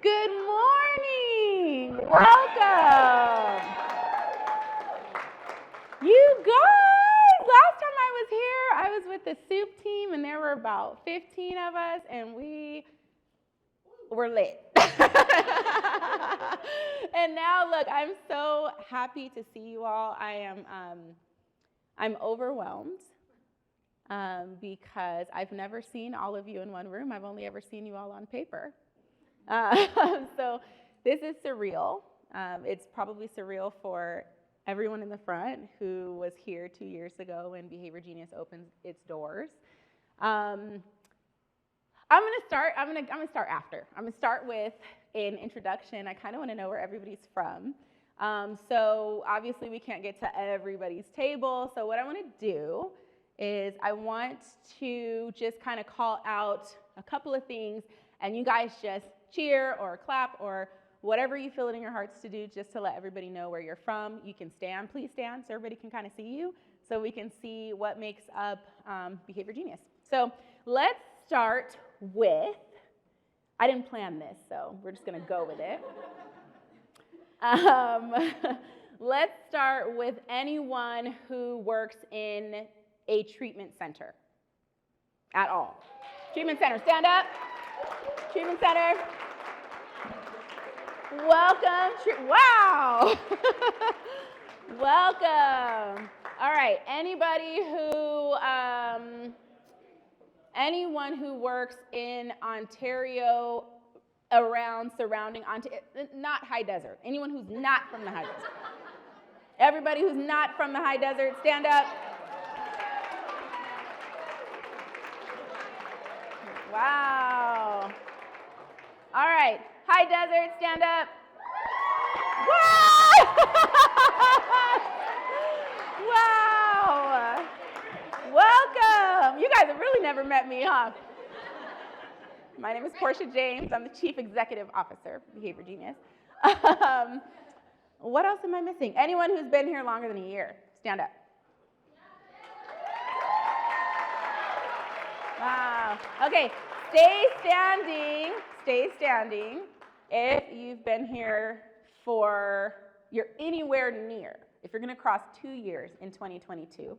Good morning. Welcome. You guys, last time I was here, I was with the soup team, and there were about 15 of us, and we were lit. And now, look, I'm so happy to see you all. I'm overwhelmed because I've never seen all of you in one room. I've only ever seen you all on paper. So this is surreal. It's probably surreal for everyone in the front who was here 2 years ago when Behavior Genius opened its doors. I'm gonna start after. I'm gonna start with an introduction. I kind of want to know where everybody's from. So obviously we can't get to everybody's table. So what I want to do is I want to just kind of call out a couple of things, and you guys just cheer or clap or whatever you feel it in your hearts to do, just to let everybody know where you're from. You can stand, please stand, so everybody can kind of see you, so we can see what makes up Behavior Genius. So let's start with, I didn't plan this, so we're just gonna go with it. Let's start with anyone who works in a treatment center at all. Treatment center, stand up. Treatment center. Welcome. Wow. Welcome. All right. Anyone who works in Ontario, around surrounding Ontario, not high desert. Anyone who's not from the high desert. Everybody who's not from the high desert, stand up. Wow. All right. High desert, stand up. Wow. Welcome. You guys have really never met me, huh? My name is Portia James. I'm the Chief Executive Officer of Behavior Genius. What else am I missing? Anyone who's been here longer than a year, stand up. Wow. Okay, stay standing. Stay standing if you've been here you're anywhere near. If you're going to cross 2 years in 2022,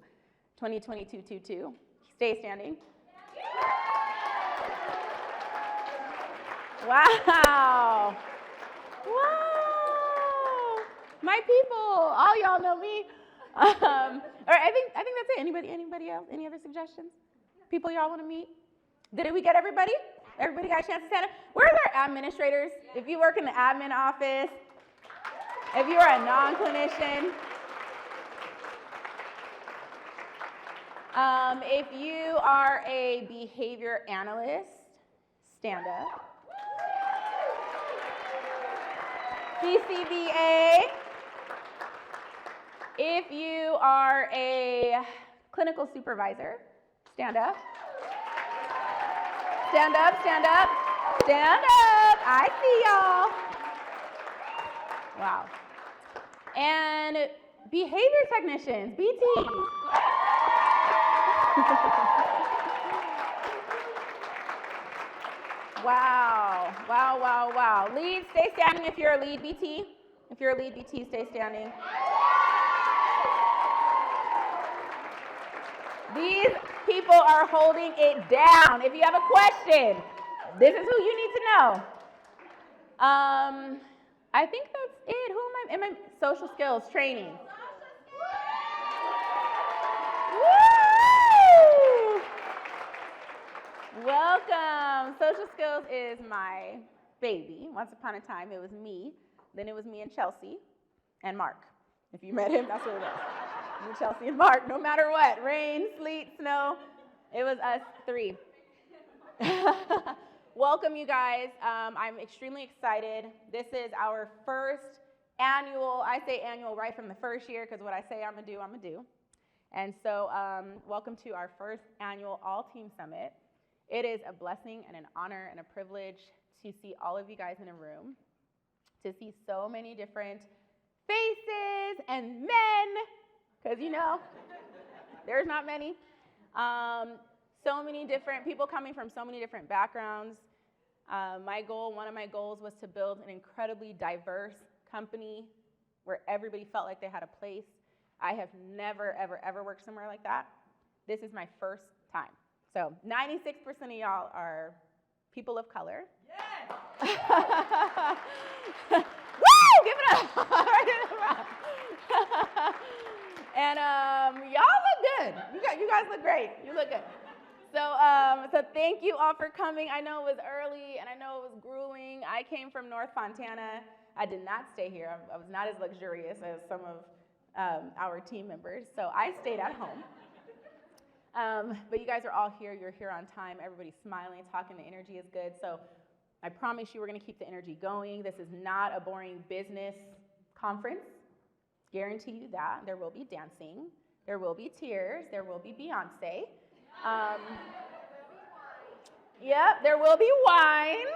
22, stay standing. Wow. Wow. My people, all y'all know me. All right, I think that's it. Anybody else? Any other suggestions? People y'all want to meet? Did we get everybody? Everybody got a chance to stand up? Where's our administrators? If you work in the admin office, if you're a non-clinician, if you are a behavior analyst, stand up. BCBA. If you are a clinical supervisor, stand up. Stand up, stand up, stand up. I see y'all. Wow. And behavior technicians, BT. Wow, wow, wow, wow. Lead, stay standing if you're a lead BT. If you're a lead BT, stay standing. These people are holding it down. If you have a question, this is who you need to know. I think that's it. Who am I? Social skills training. Woo! Welcome. Social skills is my baby. Once upon a time, it was me. Then it was me and Chelsea and Mark. If you met him, that's what it was. Me, Chelsea, and Mark, no matter what, rain, sleet, snow, it was us three. Welcome, you guys. I'm extremely excited. This is our first annual, I say annual right from the first year, because what I say I'm going to do, I'm going to do. And so welcome to our first annual All-Team Summit. It is a blessing and an honor and a privilege to see all of you guys in a room, to see so many different faces and men, because, you know, there's not many. So many different people coming from so many different backgrounds. One of my goals was to build an incredibly diverse company where everybody felt like they had a place. I have never, ever, ever worked somewhere like that. This is my first time. So 96% of y'all are people of color. Yes! Woo! Give it up! And y'all look good. You guys look great. You look good. So thank you all for coming. I know it was early and I know it was grueling. I came from North Fontana. I did not stay here. I was not as luxurious as some of our team members, so I stayed at home. But you guys are all here. You're here on time. Everybody's smiling, talking. The energy is good. So I promise you we're going to keep the energy going. This is not a boring business conference. Guarantee you that. There will be dancing. There will be tears. There will be Beyonce. Yep, there will be wine.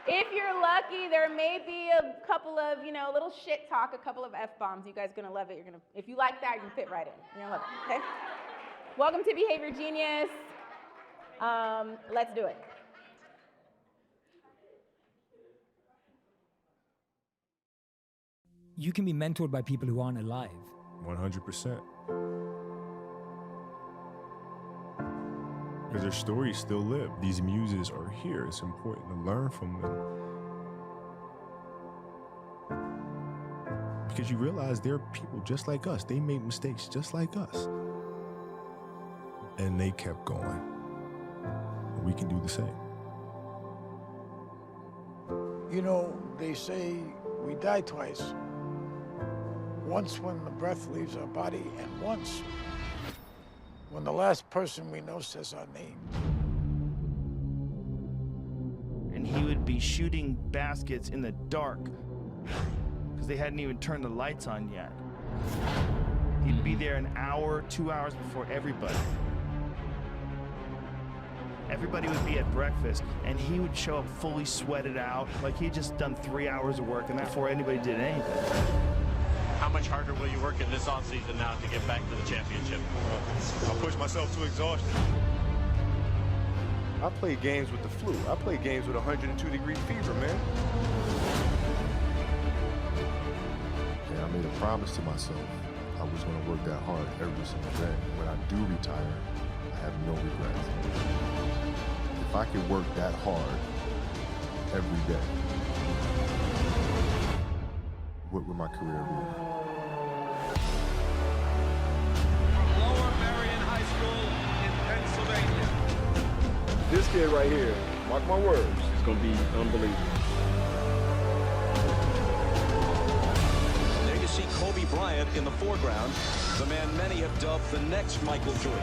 If you're lucky, there may be a couple of, little shit talk, a couple of F-bombs. You guys are gonna love it. If you like that, you can fit right in. You're gonna love it, okay? Welcome to Behavior Genius. Let's do it. You can be mentored by people who aren't alive. 100%. Because their stories still live. These muses are here. It's important to learn from them. Because you realize they're people just like us. They made mistakes just like us. And they kept going. We can do the same. They say we die twice. Once when the breath leaves our body, and once when the last person we know says our name. And he would be shooting baskets in the dark because they hadn't even turned the lights on yet. He'd be there an hour, 2 hours before everybody. Everybody would be at breakfast, and he would show up fully sweated out, like he'd just done 3 hours of work, and that before anybody did anything. How much harder will you work in this offseason now to get back to the championship? I'll push myself to exhaustion. I play games with the flu. I play games with 102-degree fever, man. And I made a promise to myself I was going to work that hard every single day. When I do retire, I have no regrets. If I could work that hard every day, what would my career be? This kid right here, mark my words, is going to be unbelievable. There you see Kobe Bryant in the foreground, the man many have dubbed the next Michael Jordan.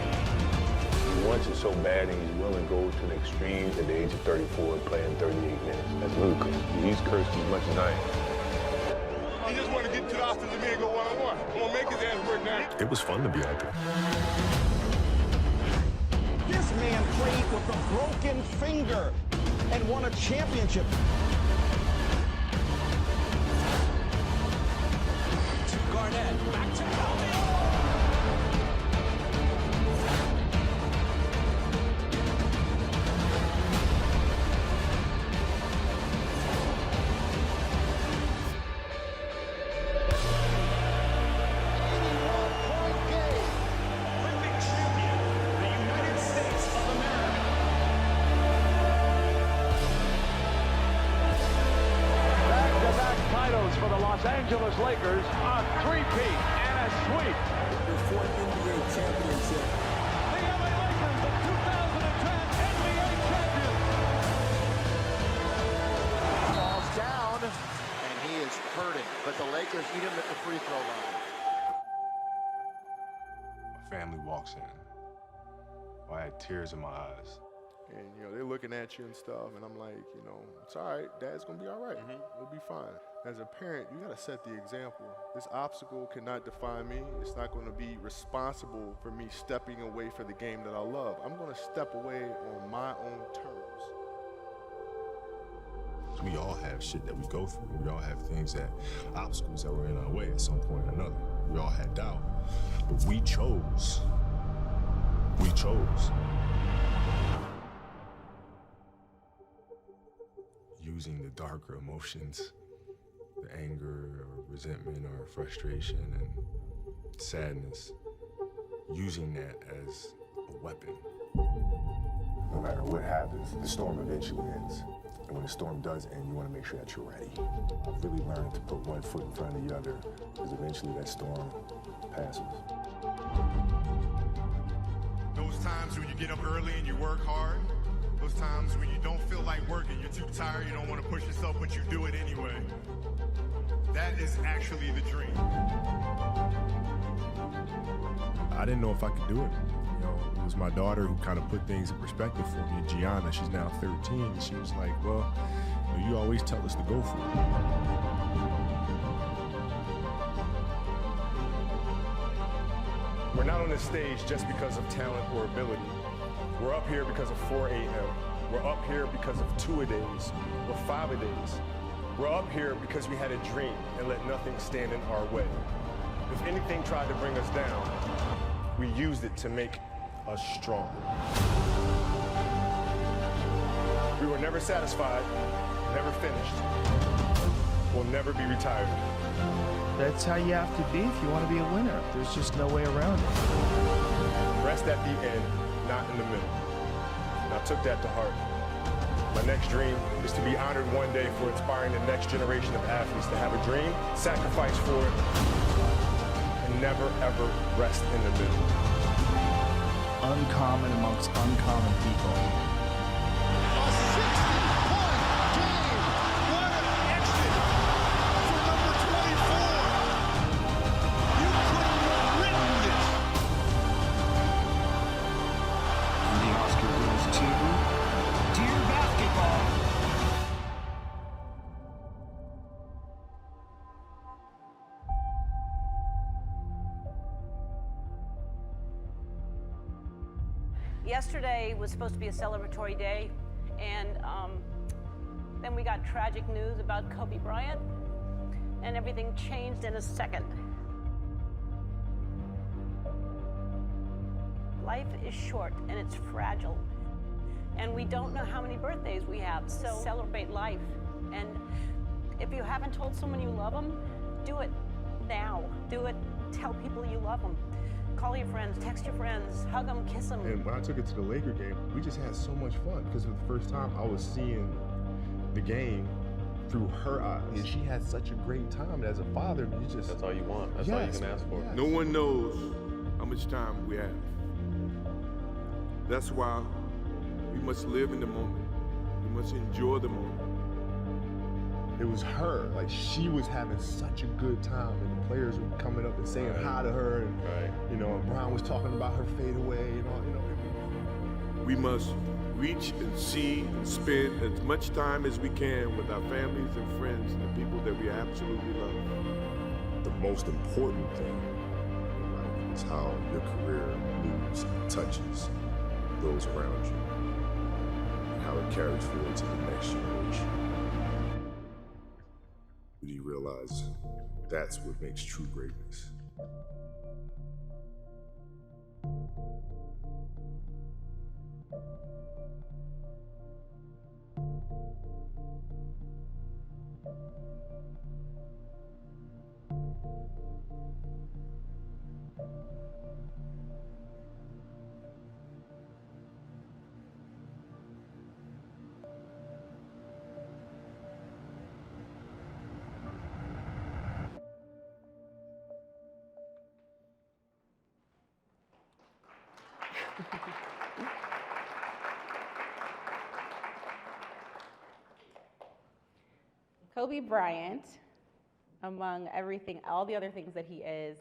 He wants it so bad and he's willing to go to the extremes at the age of 34 playing 38 minutes. That's ludicrous. He's cursed as much as I am. He just want to get to the offensive and go one-on-one. I'm going to make his ass work now. It was fun to be out there. This man played with a broken finger and won a championship. To Garnett, back to Calvin. Angeles Lakers on three-peat and a sweep. Their fourth NBA championship. The LA Lakers, the 2010 NBA champions. Falls down, and he is hurting. But the Lakers eat him at the free throw line. My family walks in. I had tears in my eyes. And, they're looking at you and stuff, and I'm like, it's all right. Dad's going to be all right. We'll be fine. As a parent, you got to set the example. This obstacle cannot define me. It's not going to be responsible for me stepping away for the game that I love. I'm going to step away on my own terms. We all have shit that we go through. We all have obstacles that were in our way at some point or another. We all had doubt. But we chose we chose. Using the darker emotions, the anger or resentment or frustration and sadness, using that as a weapon. No matter what happens, the storm eventually ends. And when the storm does end, you want to make sure that you're ready. I've really learned to put one foot in front of the other, because eventually that storm passes. Those times when you get up early and you work hard, those times when you don't feel like working, you're too tired, you don't want to push yourself, but you do it anyway. That is actually the dream. I didn't know if I could do it. You know, it was my daughter who kind of put things in perspective for me. Gianna, she's now 13, and she was like, well, you always tell us to go for it. We're not on this stage just because of talent or ability. We're up here because of 4 a.m. We're up here because of 2-a-days or 5-a-days. We're up here because we had a dream and let nothing stand in our way. If anything tried to bring us down, we used it to make us stronger. We were never satisfied, never finished. We'll never be retired. That's how you have to be if you want to be a winner. There's just no way around it. Rest at the end, not in the middle. And I took that to heart. My next dream is to be honored one day for inspiring the next generation of athletes to have a dream, sacrifice for it, and never ever rest in the middle. Uncommon amongst uncommon people. A 60-point game. What an exit for number 24. You couldn't have written this. And the Oscar goes to Dear Basketball. Yesterday was supposed to be a celebratory day, and then we got tragic news about Kobe Bryant, and everything changed in a second. Life is short and it's fragile, and we don't know how many birthdays we have, so celebrate life. And if you haven't told someone you love them, do it now. Do it. Tell people you love them. Call your friends, text your friends, hug them, kiss them. And when I took it to the Laker game, we just had so much fun because for the first time I was seeing the game through her eyes. And she had such a great time. As a father, you just... That's all you want. That's all you can ask for. Yes. No one knows how much time we have. That's why we must live in the moment. We must enjoy the moment. It was her. Like, she was having such a good time, and the players were coming up and saying hi to her, and you know, and Brian was talking about her fadeaway and all. You know, we must reach and see and spend as much time as we can with our families and friends and the people that we absolutely love. the most important thing in life is how your career moves and touches those around you, and how it carries forward to the next generation. Do you realize that's what makes true greatness? Kobe Bryant, among everything, all the other things that he is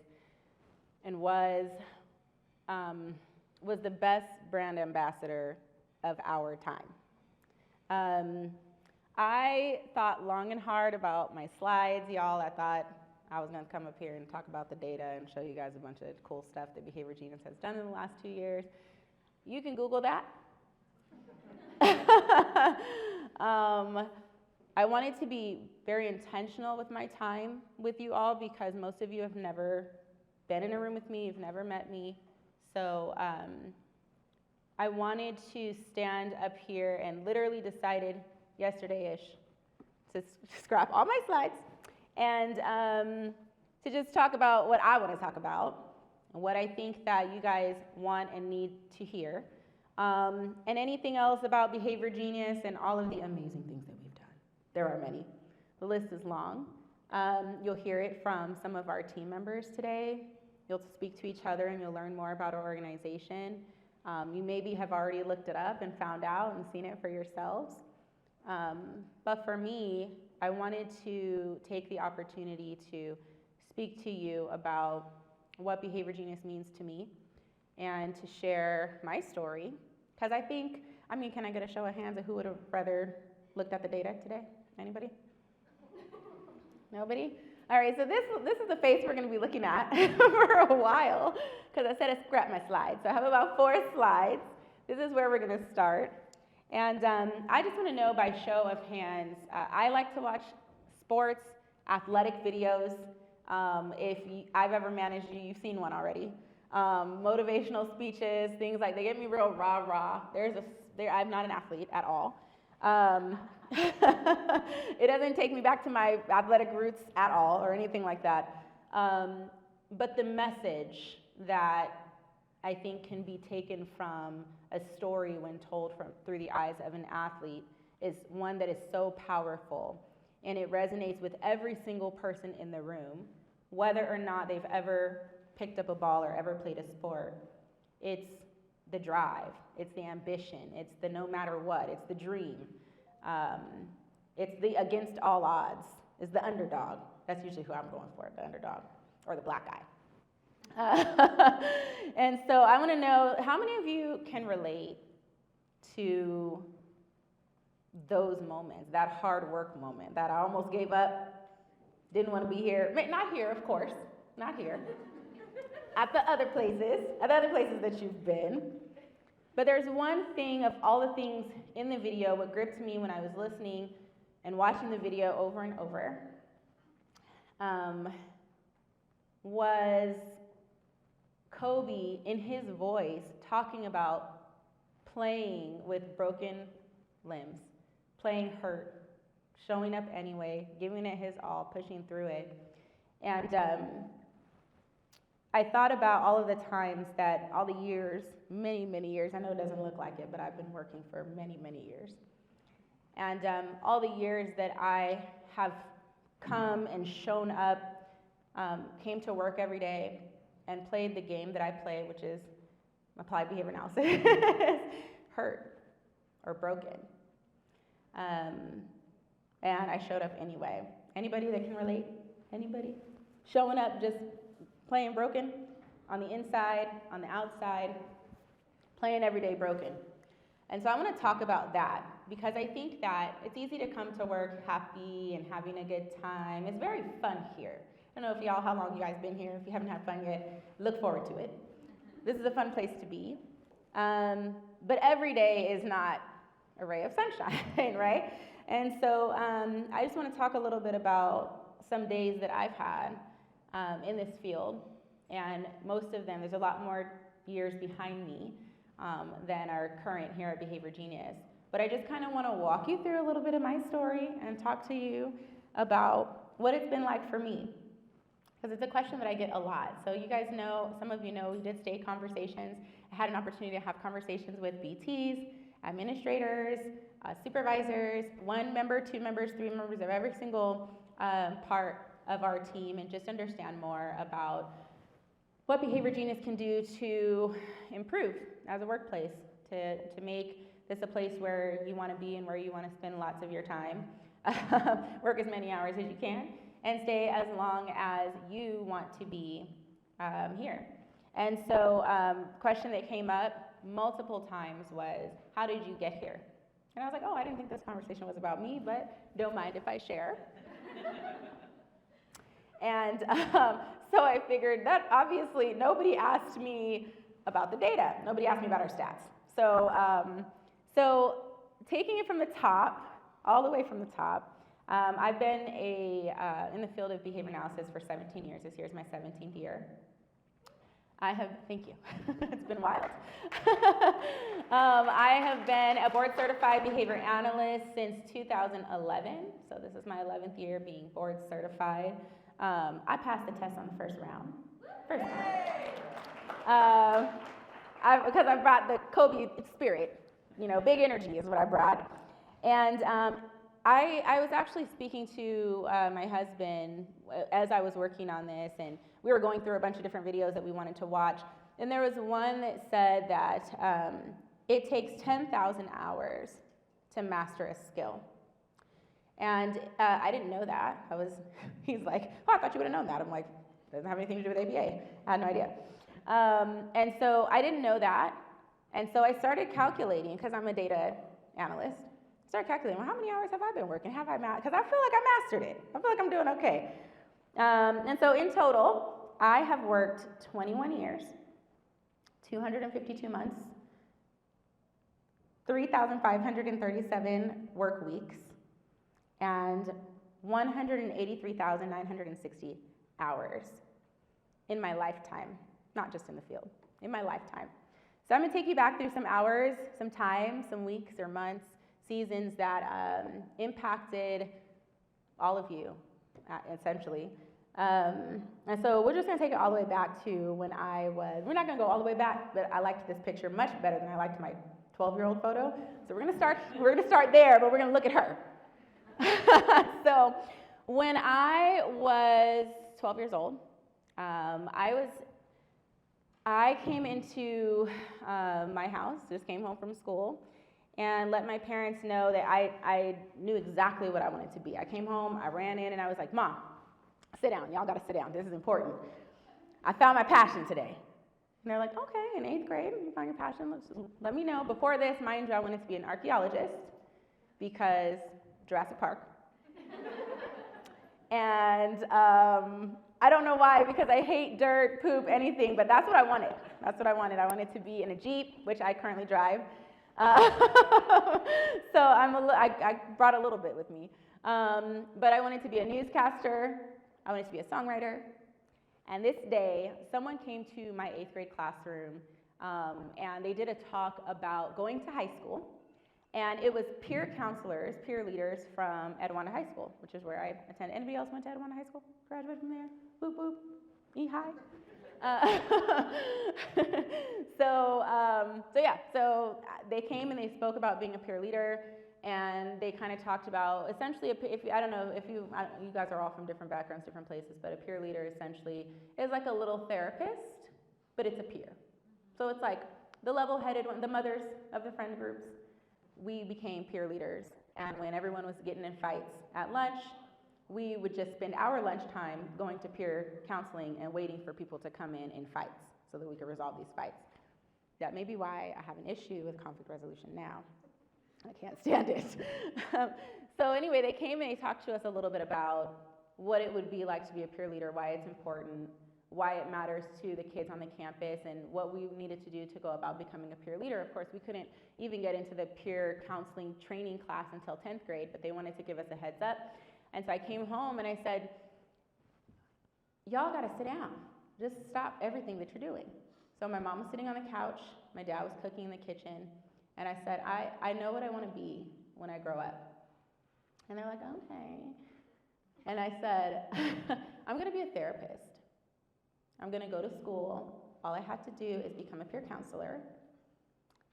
and was the best brand ambassador of our time. I thought long and hard about my slides, y'all. I thought I was gonna come up here and talk about the data and show you guys a bunch of cool stuff that Behavior Genius has done in the last 2 years. You can Google that. I wanted to be very intentional with my time with you all because most of you have never been in a room with me, you've never met me. So I wanted to stand up here and literally decided yesterday-ish to scrap all my slides and to just talk about what I want to talk about and what I think that you guys want and need to hear, and anything else about Behavior Genius and all of the amazing things that we've done. There are many. The list is long. You'll hear it from some of our team members today. You'll speak to each other and you'll learn more about our organization. You maybe have already looked it up and found out and seen it for yourselves. But for me, I wanted to take the opportunity to speak to you about what Behavior Genius means to me and to share my story. Because can I get a show of hands of who would have rather looked at the data today? Anybody? Nobody? All right, so this is the face we're going to be looking at for a while, because I said I scrapped my slides. So I have about 4 slides. This is where we're going to start. And I just want to know by show of hands, I like to watch sports, athletic videos. If I've ever managed you, you've seen one already. Motivational speeches, things like, they get me real rah-rah. I'm not an athlete at all. It doesn't take me back to my athletic roots at all or anything like that. But the message that I think can be taken from a story when told through the eyes of an athlete is one that is so powerful, and it resonates with every single person in the room, whether or not they've ever picked up a ball or ever played a sport. It's the drive, it's the ambition, it's the no matter what, it's the dream. It's the against all odds, it's the underdog. That's usually who I'm going for, the underdog, or the black guy. And so I want to know, how many of you can relate to those moments, that hard work moment, that I almost gave up, didn't want to be here, not here, of course, not here, at the other places that you've been. But there's one thing of all the things in the video, what gripped me when I was listening and watching the video over and over, was Kobe in his voice talking about playing with broken limbs, playing hurt, showing up anyway, giving it his all, pushing through it. And I thought about all of the times that, all the years, many, many years, I know it doesn't look like it, but I've been working for many, many years. And all the years that I have come and shown up, came to work every day, and played the game that I play, which is applied behavior analysis, hurt or broken. And I showed up anyway. Anybody that can relate? Anybody? Showing up just playing broken on the inside, on the outside, playing every day broken. And so I want to talk about that because I think that it's easy to come to work happy and having a good time. It's very fun here. I don't know how long you guys been here. If you haven't had fun yet, look forward to it. This is a fun place to be. But every day is not a ray of sunshine, right? And so I just want to talk a little bit about some days that I've had in this field. And most of them, there's a lot more years behind me than are current here at Behavior Genius. But I just kind of want to walk you through a little bit of my story and talk to you about what it's been like for me. Because it's a question that I get a lot. So you guys know, some of you know, we did state conversations. I had an opportunity to have conversations with BTs, administrators, supervisors, 1 member, 2 members, 3 members of every single part of our team, and just understand more about what Behavior Genius can do to improve as a workplace, to make this a place where you want to be and where you want to spend lots of your time, work as many hours as you can, and stay as long as you want to be here. And so question that came up multiple times was, how did you get here? And I was like, oh, I didn't think this conversation was about me, but don't mind if I share. And so I figured that obviously nobody asked me about the data. Nobody asked me about our stats. So taking it from the top, all the way from the top, I've been in the field of behavior analysis for 17 years. This year is my 17th year. Thank you. It's been wild. I have been a board certified behavior analyst since 2011. So this is my 11th year being board certified. I passed the test on the first round. First time. Because I brought the Kobe spirit, big energy is what I brought. And I was actually speaking to my husband as I was working on this, and we were going through a bunch of different videos that we wanted to watch. And there was one that said that it takes 10,000 hours to master a skill. And I didn't know that. He's like, oh, I thought you would have known that. I'm like, doesn't have anything to do with ABA. I had no idea. And so I didn't know that. And so I started calculating, because I'm a data analyst. I started calculating, well, how many hours have I been working? Have I because I feel like I mastered it. I feel like I'm doing okay. And so in total, I have worked 21 years, 252 months, 3,537 work weeks, and 183,960 hours in my lifetime, not just in the field, in my lifetime. So I'm gonna take you back through some hours, some time, some weeks or months, seasons that impacted all of you, essentially. And so we're just gonna take it all the way back to when we're not gonna go all the way back, but I liked this picture much better than I liked my 12-year-old photo. So we're gonna start there, but we're gonna look at her. So when I was 12 years old, I came into my house, just came home from school, and let my parents know that I knew exactly what I wanted to be. I came home, I ran in, and I was like, Mom, sit down. Y'all gotta sit down. This is important. I found my passion today. And they're like, okay, in 8th grade, you found your passion. Let me know. Before this, mind you, I wanted to be an archaeologist because Jurassic Park. And I don't know why, because I hate dirt, poop, anything, but that's what I wanted. That's what I wanted. I wanted to be in a Jeep, which I currently drive. So I brought a little bit with me. But I wanted to be a newscaster. I wanted to be a songwriter. And this day, someone came to my 8th grade classroom, and they did a talk about going to high school. And it was peer counselors, peer leaders from Edwana High School, which is where I attended. Anybody else went to Edwana High School? Graduated from there? Boop, boop. E-high? So they came and they spoke about being a peer leader, and they kind of talked about, essentially, I don't know if you guys are all from different backgrounds, different places, but a peer leader essentially is like a little therapist, but it's a peer. So it's like the level-headed one, the mothers of the friend groups. We became peer leaders, and when everyone was getting in fights at lunch, we would just spend our lunchtime going to peer counseling and waiting for people to come in fights so that we could resolve these fights. That may be why I have an issue with conflict resolution now. I can't stand it. So anyway, they came and they talked to us a little bit about what it would be like to be a peer leader, why it's important, why it matters to the kids on the campus, and what we needed to do to go about becoming a peer leader. Of course, we couldn't even get into the peer counseling training class until 10th grade, but they wanted to give us a heads up. And so I came home and I said, y'all gotta sit down. Just stop everything that you're doing. So my mom was sitting on the couch, my dad was cooking in the kitchen, and I said, I know what I wanna be when I grow up. And they're like, okay. And I said, I'm gonna be a therapist. I'm gonna go to school. All I have to do is become a peer counselor.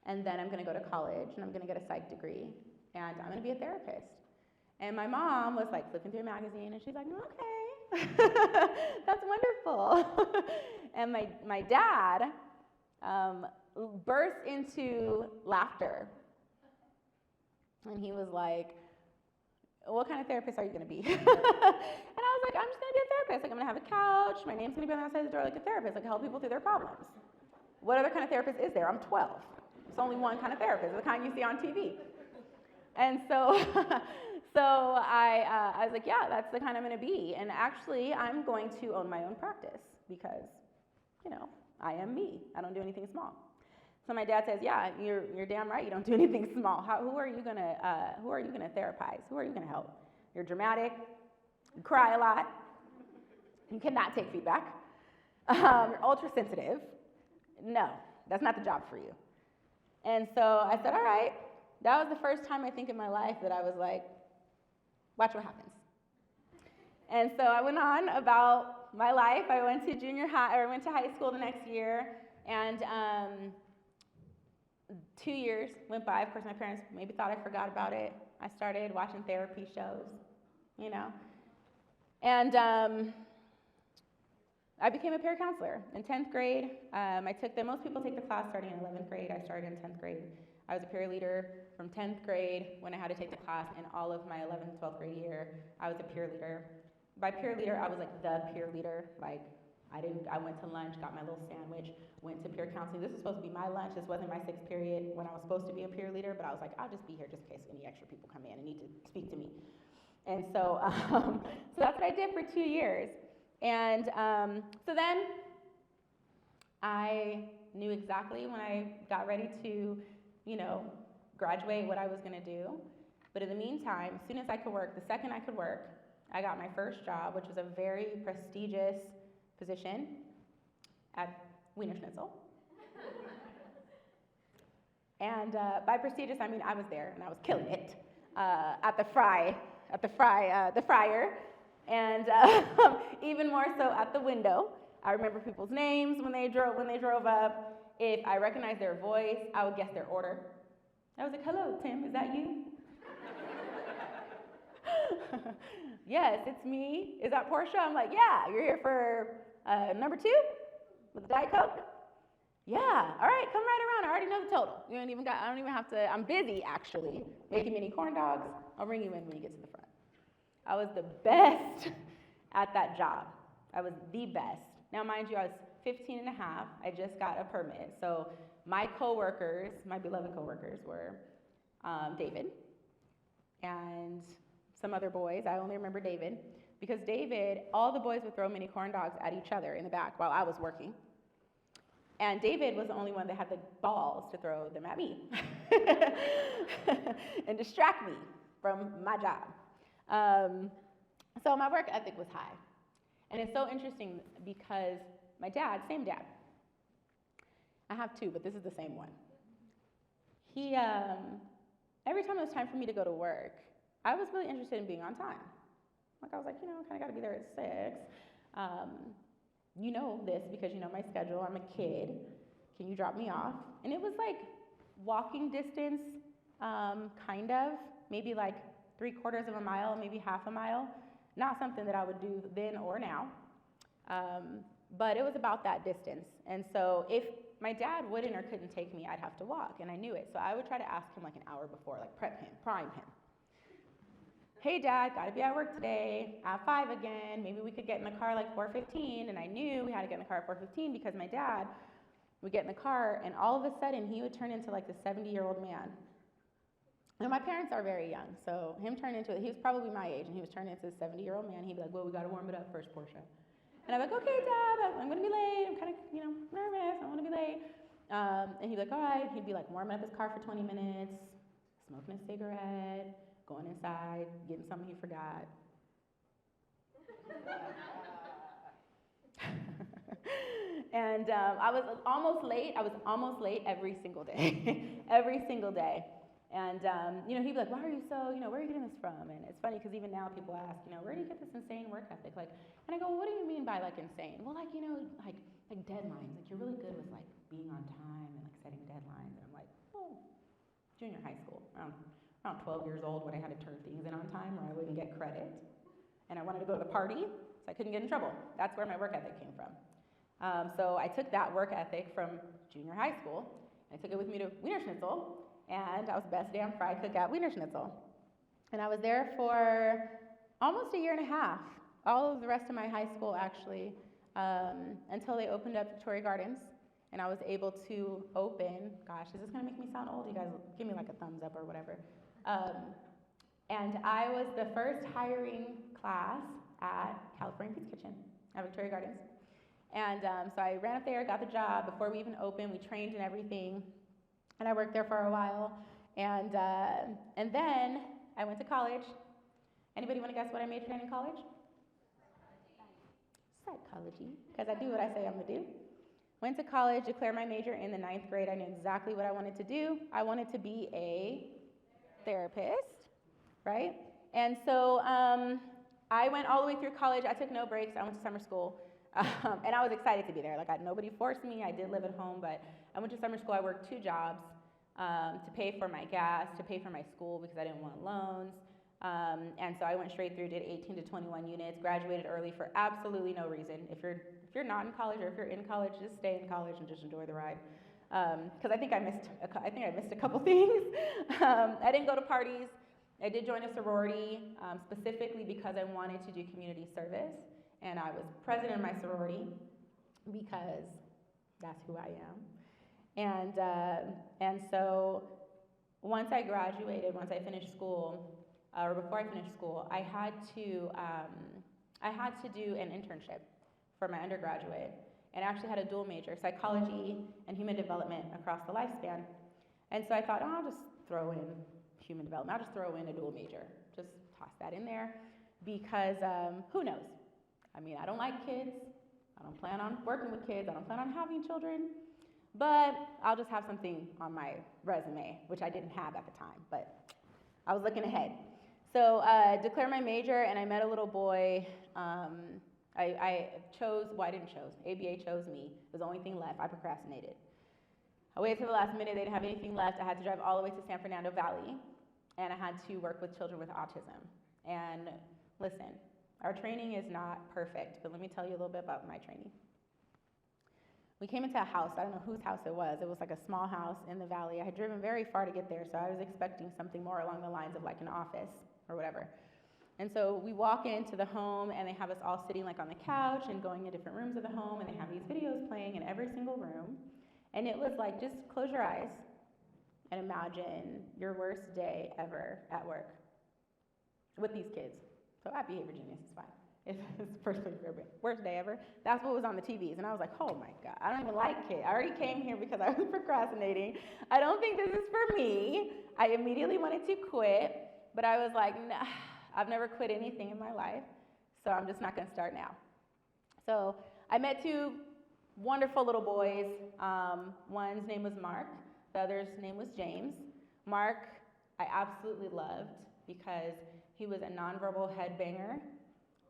And then I'm gonna go to college and I'm gonna get a psych degree. And I'm gonna be a therapist. And my mom was like flipping through a magazine and she's like, okay, that's wonderful. And my dad burst into laughter. And he was like, what kind of therapist are you gonna be? And I was like, I'm just gonna be a therapist. Like, I'm gonna have a couch, my name's gonna be on the outside of the door like a therapist, like help people through their problems. What other kind of therapist is there? I'm 12. There's only one kind of therapist, the kind you see on TV. And so, I was like, yeah, that's the kind I'm gonna be. And actually, I'm going to own my own practice because, I am me. I don't do anything small. So my dad says, yeah, you're damn right. You don't do anything small. Who are you gonna therapize? Who are you gonna help? You're dramatic. You cry a lot. You cannot take feedback. You're ultra sensitive. no, that's not the job for you. And so I said, all right. That was the first time I think in my life that I was like, watch what happens. And so I went on about my life. I went to high school the next year, and 2 years went by. Of course, my parents maybe thought I forgot about it. I started watching therapy shows, you know. And I became a peer counselor in 10th grade. Most people take the class starting in 11th grade. I started in 10th grade. I was a peer leader from 10th grade when I had to take the class, and all of my 11th and 12th grade year, I was a peer leader. By peer leader, I was like the peer leader. Like, I went to lunch, got my little sandwich, went to peer counseling. This was supposed to be my lunch. This wasn't my 6th period when I was supposed to be a peer leader, but I was like, I'll just be here just in case any extra people come in and need to speak to me. And so, so that's what I did for 2 years. And so then I knew exactly when I got ready to, you know, graduate what I was going to do. But in the meantime, as soon as I could work, the second I could work, I got my first job, which was a very prestigious position at Wiener Schnitzel. And by prestigious, I mean I was there and I was killing it at the fryer, and even more so at the window. I remember people's names when they drove up. If I recognized their voice, I would guess their order. I was like, hello, Tim, is that you? Yes, it's me. Is that Portia? I'm like, yeah, you're here for number 2 with the Diet Coke? Yeah, all right, come right around. I already know the total. I don't even have to, I'm busy actually making mini corn dogs. I'll bring you in when you get to the front. I was the best at that job. I was the best. Now, mind you, I was 15 and a half. I just got a permit. So my coworkers, my beloved coworkers, were David and some other boys. I only remember David because David, all the boys would throw mini corn dogs at each other in the back while I was working. And David was the only one that had the balls to throw them at me and distract me from my job. So my work ethic was high. And it's so interesting because my dad, same dad. I have 2, but this is the same one. He, every time it was time for me to go to work, I was really interested in being on time. Like I was like, kind of got to be there at 6. You know this because you know my schedule. I'm a kid. Can you drop me off? And it was like walking distance, kind of, maybe like 3/4 of a mile, maybe half a mile. Not something that I would do then or now, but it was about that distance. And so if my dad wouldn't or couldn't take me, I'd have to walk, and I knew it. So I would try to ask him like an hour before, like prime him. Hey, Dad, gotta be at work today, at 5 again. Maybe we could get in the car like 4:15, and I knew we had to get in the car at 4:15 because my dad would get in the car, and all of a sudden he would turn into like the 70-year-old man. And my parents are very young, so he was probably my age, and he was turning into a 70-year-old man. He'd be like, well, we gotta warm it up first, Portia. And I'm like, okay, Dad, I'm gonna be late. I'm kind of, nervous. I wanna be late. And he'd be like, all right. He'd be like warming up his car for 20 minutes, smoking a cigarette, going inside, getting something he forgot. And I was almost late. I was almost late every single day, every single day. And, he'd be like, why are you so, where are you getting this from? And it's funny because even now people ask, where do you get this insane work ethic? Like, and I go, well, what do you mean by like insane? Well, like, like deadlines. Like you're really good with like being on time and like setting deadlines. And I'm like, oh, junior high school, around 12 years old when I had to turn things in on time where I wouldn't get credit. And I wanted to go to the party, so I couldn't get in trouble. That's where my work ethic came from. So I took that work ethic from junior high school. I took it with me to Wiener Schnitzel. And I was best damn fry cook at Wiener Schnitzel. And I was there for almost a year and a half, all of the rest of my high school actually, until they opened up Victoria Gardens. And I was able to open, gosh, is this gonna make me sound old? You guys give me like a thumbs up or whatever. And I was the first hiring class at California Pizza Kitchen at Victoria Gardens. And so I ran up there, got the job. Before we even opened, we trained and everything. And I worked there for a while, and then I went to college. Anybody want to guess what I majored in college? Psychology, because I do what I say I'm gonna do. Went to college, declared my major in the 9th grade. I knew exactly what I wanted to do. I wanted to be a therapist, right? And so I went all the way through college. I took no breaks. I went to summer school. And I was excited to be there. Like, nobody forced me. I did live at home, but I went to summer school. I worked 2 jobs to pay for my gas, to pay for my school because I didn't want loans. And so I went straight through, did 18 to 21 units, graduated early for absolutely no reason. If you're not in college, or if you're in college, just stay in college and just enjoy the ride. Because I think I missed a couple things. I didn't go to parties. I did join a sorority specifically because I wanted to do community service, and I was president of my sorority because that's who I am. And so once I graduated, once I finished school, or before I finished school, I had to do an internship for my undergraduate, and I actually had a dual major, psychology and human development across the lifespan. And so I thought, oh, I'll just throw in human development. I'll just throw in a dual major, just toss that in there, because who knows? I mean, I don't like kids. I don't plan on working with kids. I don't plan on having children, but I'll just have something on my resume, which I didn't have at the time, but I was looking ahead. So declared my major, and I met a little boy. I didn't choose. ABA chose me. It was the only thing left. I procrastinated. I waited till the last minute. They didn't have anything left. I had to drive all the way to San Fernando Valley, and I had to work with children with autism. And listen, our training is not perfect, but let me tell you a little bit about my training. We came into a house. I don't know whose house it was. It was like a small house in the valley. I had driven very far to get there, so I was expecting something more along the lines of like an office or whatever. And so we walk into the home, and they have us all sitting like on the couch and going in different rooms of the home, and they have these videos playing in every single room. And it was like, just close your eyes and imagine your worst day ever at work with these kids. So at Behavior Genius, it's fine. It's personally favorite. Worst day ever. That's what was on the TVs. And I was like, oh my God, I don't even like kids. I already came here because I was procrastinating. I don't think this is for me. I immediately wanted to quit, but I was like, nah, I've never quit anything in my life, so I'm just not gonna start now. So I met 2 wonderful little boys. One's name was Mark, the other's name was James. Mark, I absolutely loved because he was a nonverbal headbanger,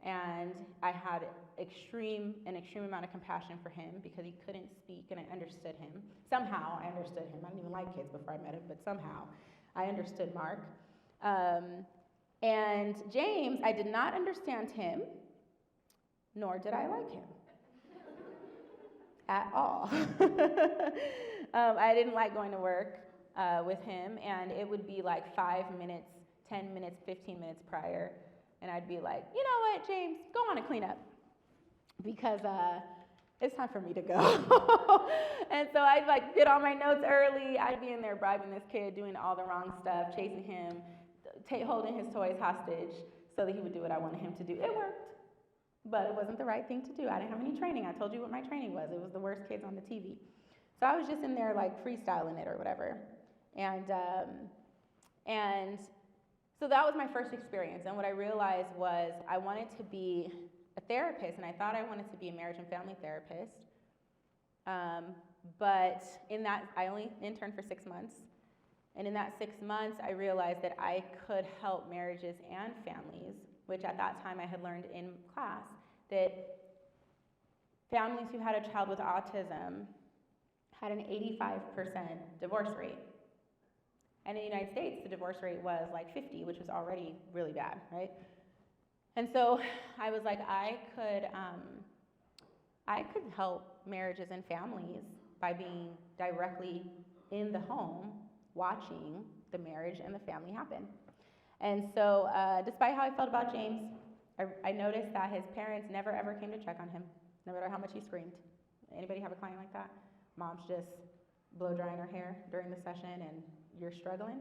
and I had an extreme amount of compassion for him because he couldn't speak, and I understood him. Somehow I understood him. I didn't even like kids before I met him, but somehow I understood Mark. And James, I did not understand him, nor did I like him at all. I didn't like going to work with him, and it would be like 5 minutes, 10 minutes, 15 minutes prior, and I'd be like, you know what, James, go on and clean up, because it's time for me to go. And so I'd like get all my notes early. I'd be in there bribing this kid, doing all the wrong stuff, chasing him, holding his toys hostage so that he would do what I wanted him to do. It worked, but it wasn't the right thing to do. I didn't have any training. I told you what my training was. It was the worst kids on the TV. So I was just in there like freestyling it or whatever. And so that was my first experience. And what I realized was I wanted to be a therapist, and I thought I wanted to be a marriage and family therapist. But in that, I only interned for 6 months. And in that 6 months, I realized that I could help marriages and families, which at that time I had learned in class, that families who had a child with autism had an 85% divorce rate. And in the United States, the divorce rate was like 50, which was already really bad, right? And so I was like, I could help marriages and families by being directly in the home, watching the marriage and the family happen. And so despite how I felt about James, I noticed that his parents never ever came to check on him, no matter how much he screamed. Anybody have a client like that? Mom's just blow drying her hair during the session and you're struggling?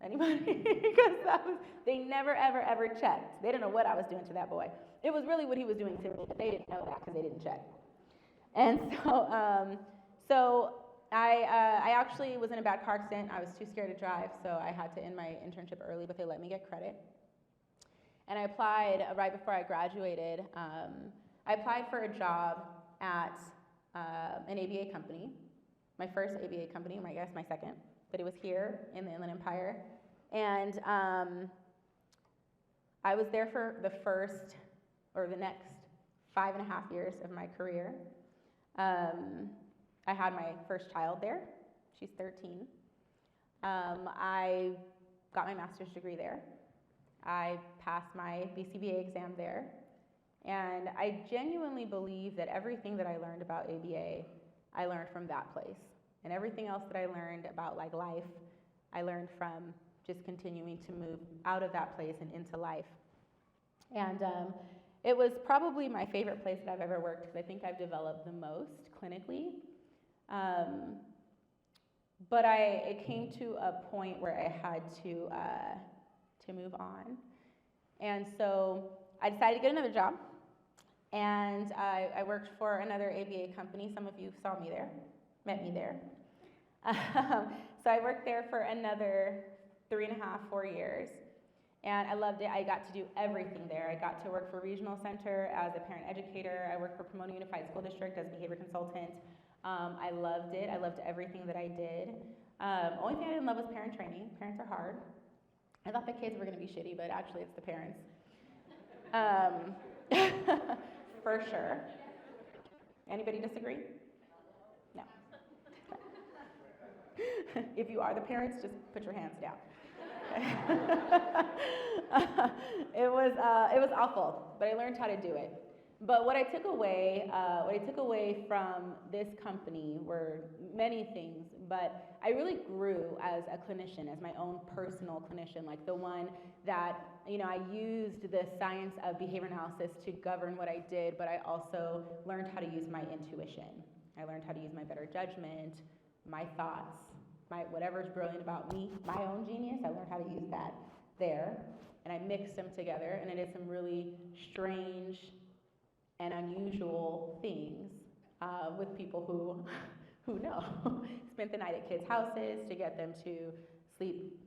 Anybody? Because they never ever checked. They didn't know what I was doing to that boy. It was really what he was doing to me, but they didn't know that because they didn't check. And so I actually was in a bad car accident. I was too scared to drive, so I had to end my internship early, but they let me get credit. And I applied right before I graduated. I applied for a job at an ABA company, my first ABA company, I guess my second, but it was here in the Inland Empire. And I was there for the next 5.5 years of my career. I had my first child there. She's 13. I got my master's degree there. I passed my BCBA exam there. And I genuinely believe that everything that I learned about ABA, I learned from that place. And everything else that I learned about like life, I learned from just continuing to move out of that place and into life. And it was probably my favorite place that I've ever worked because I think I've developed the most clinically. But it came to a point where I had to move on. And so I decided to get another job. And I worked for another ABA company. Some of you saw me there, met me there. So I worked there for another 3.5, 4 years. And I loved it. I got to do everything there. I got to work for Regional Center as a parent educator. I worked for Pomona Unified School District as behavior consultant. I loved it. I loved everything that I did. Only thing I didn't love was parent training. Parents are hard. I thought the kids were going to be shitty, but actually it's the parents. For sure. Anybody disagree? No. If you are the parents, just put your hands down. It was awful, but I learned how to do it. But what I took away from this company were many things, but I really grew as a clinician, as my own personal clinician, like the one that, I used the science of behavior analysis to govern what I did, but I also learned how to use my intuition. I learned how to use my better judgment, my thoughts, whatever's brilliant about me, my own genius. I learned how to use that there, and I mixed them together, and I did some really strange and unusual things with people who know. Spent the night at kids' houses to get them to sleep,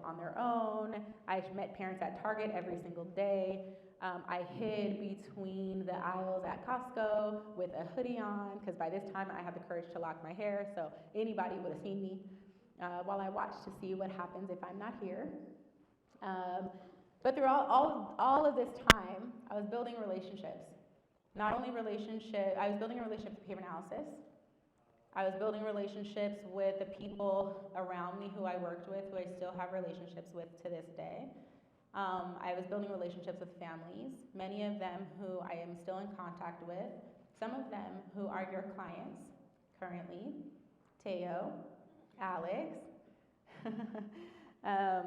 on their own. I met parents at Target every single day. I hid between the aisles at Costco with a hoodie on, because by this time I had the courage to lock my hair, so anybody would have seen me while I watched to see what happens if I'm not here. But through all of this time, I was building relationships. Not only I was building a relationship with behavior analysis. I was building relationships with the people around me who I worked with, who I still have relationships with to this day. I was building relationships with families, many of them who I am still in contact with, some of them who are your clients currently, Teo, Alex. I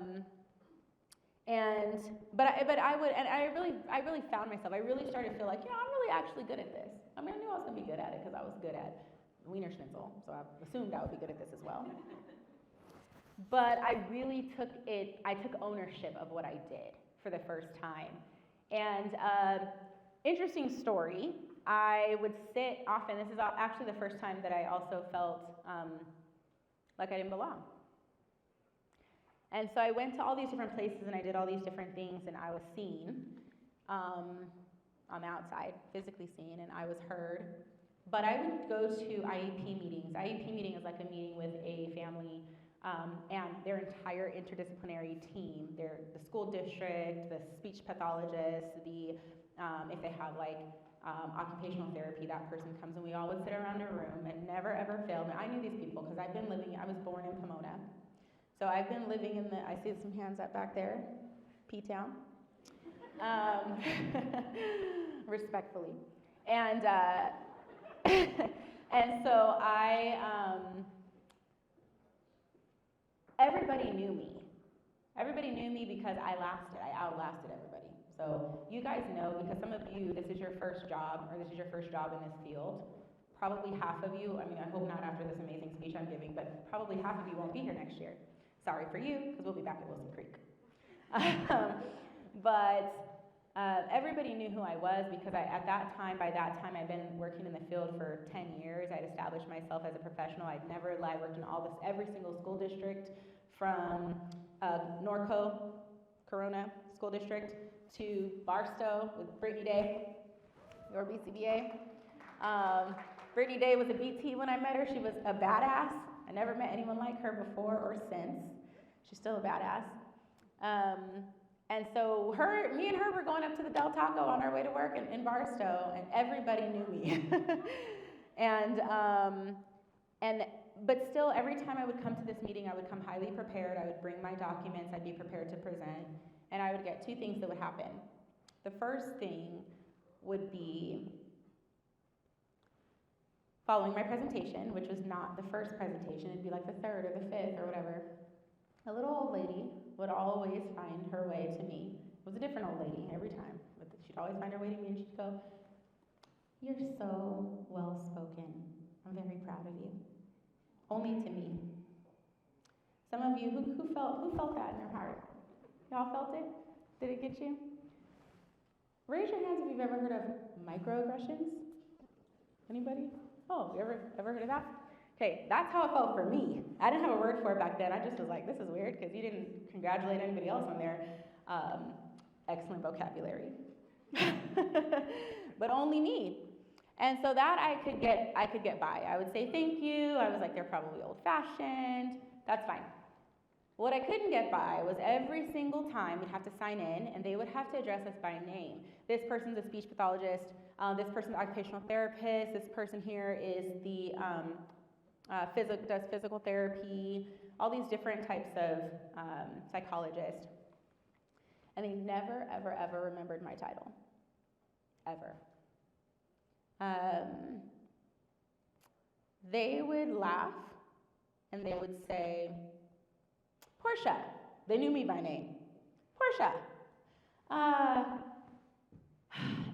really found myself. I really started to feel like, I'm really actually good at this. I mean, I knew I was going to be good at it because I was good at Wiener Schnitzel, so I assumed I would be good at this as well. But I really took ownership of what I did for the first time. And interesting story, I would sit often, this is actually the first time that I also felt like I didn't belong. And so I went to all these different places and I did all these different things, and I was seen on the outside, physically seen, and I was heard. But I would go to IEP meetings. IEP meeting is like a meeting with a family and their entire interdisciplinary team. They're the school district, the speech pathologist, if they have occupational therapy, that person comes, and we all would sit around a room, and never ever failed me. I knew these people because I was born in Pomona. So I've been living I see some hands up back there, P-Town, respectfully. And so everybody knew me. Everybody knew me because I outlasted everybody. So you guys know, because some of you, this is your first job, or this is your first job in this field. Probably half of you, I hope not after this amazing speech I'm giving, but probably half of you won't be here next year. Sorry for you, because we'll be back at Wilson Creek. But everybody knew who I was because by that time, I'd been working in the field for 10 years. I'd established myself as a professional. I'd never lied. I worked in every single school district, from Norco, Corona School District, to Barstow with Brittany Day, your BCBA. Brittany Day was a BT when I met her. She was a badass. I never met anyone like her before or since. She's still a badass. And so me and her were going up to the Del Taco on our way to work in Barstow, and everybody knew me. But still, every time I would come to this meeting, I would come highly prepared. I would bring my documents. I'd be prepared to present. And I would get two things that would happen. The first thing would be following my presentation, which was not the first presentation. It'd be like the third or the fifth or whatever. A little old lady would always find her way to me. It was a different old lady every time. But she'd always find her way to me, and she'd go, "You're so well-spoken. I'm very proud of you." Only to me. Some of you, who felt that in your heart? Y'all felt it? Did it get you? Raise your hands if you've ever heard of microaggressions. Anybody? Oh, you ever heard of that? Okay, that's how it felt for me. I didn't have a word for it back then. I just was like, this is weird, because you didn't congratulate anybody else on their excellent vocabulary. But only me. And so that I could get by. I would say thank you. I was like, they're probably old-fashioned. That's fine. What I couldn't get by was every single time we'd have to sign in, and they would have to address us by name. This person's a speech pathologist. This person's an occupational therapist. This person here is the does physical therapy. All these different types of psychologists. And they never, ever, ever remembered my title. Ever. They would laugh, and they would say, "Portia." They knew me by name. "Portia.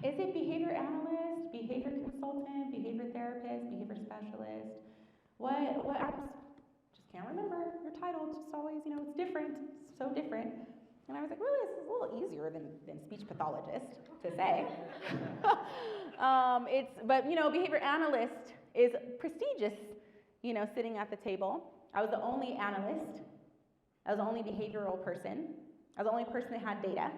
Is it behavior analyst, behavior consultant, behavior therapist, behavior specialist? What? I just can't remember your title. It's just always, it's different. It's so different." And I was like, really, this is a little easier than speech pathologist to say. But behavior analyst is prestigious, sitting at the table. I was the only analyst. I was the only behavioral person. I was the only person that had data.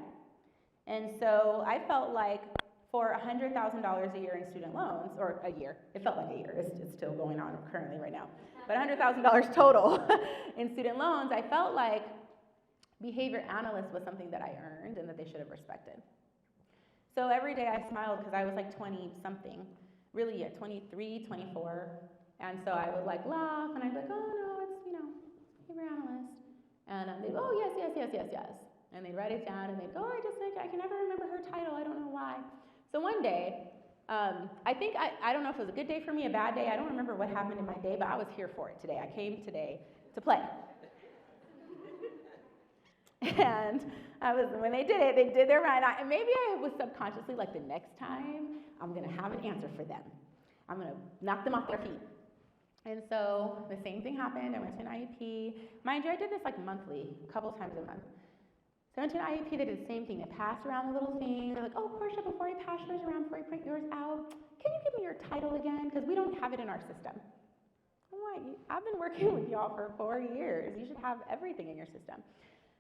And so I felt like for $100,000 a year in student loans, or a year, it felt like a year, it's still going on currently right now, but $100,000 total in student loans, I felt like behavior analyst was something that I earned and that they should have respected. So every day I smiled because I was like 20-something, really, 23, 24, and so I would like laugh, and I'd be like, "Oh no, it's, behavior analyst." And they'd go, "Oh, yes. And they'd write it down, and they'd go, "Oh, I can never remember her title, I don't know why." So one day, I don't know if it was a good day for me, a bad day, I don't remember what happened in my day, but I was here for it today. I came today to play. And when they did it, they did their right. Maybe I was subconsciously like, the next time, I'm going to have an answer for them. I'm going to knock them off their feet. And so the same thing happened. I went to an IEP. Mind you, I did this like monthly, a couple times a month. So I went to an IEP, they did the same thing. They passed around the little thing. They're like, "Oh, Portia, before you pass yours around, before you print yours out, can you give me your title again? Because we don't have it in our system." I'm like, "I've been working with y'all for 4 years. You should have everything in your system."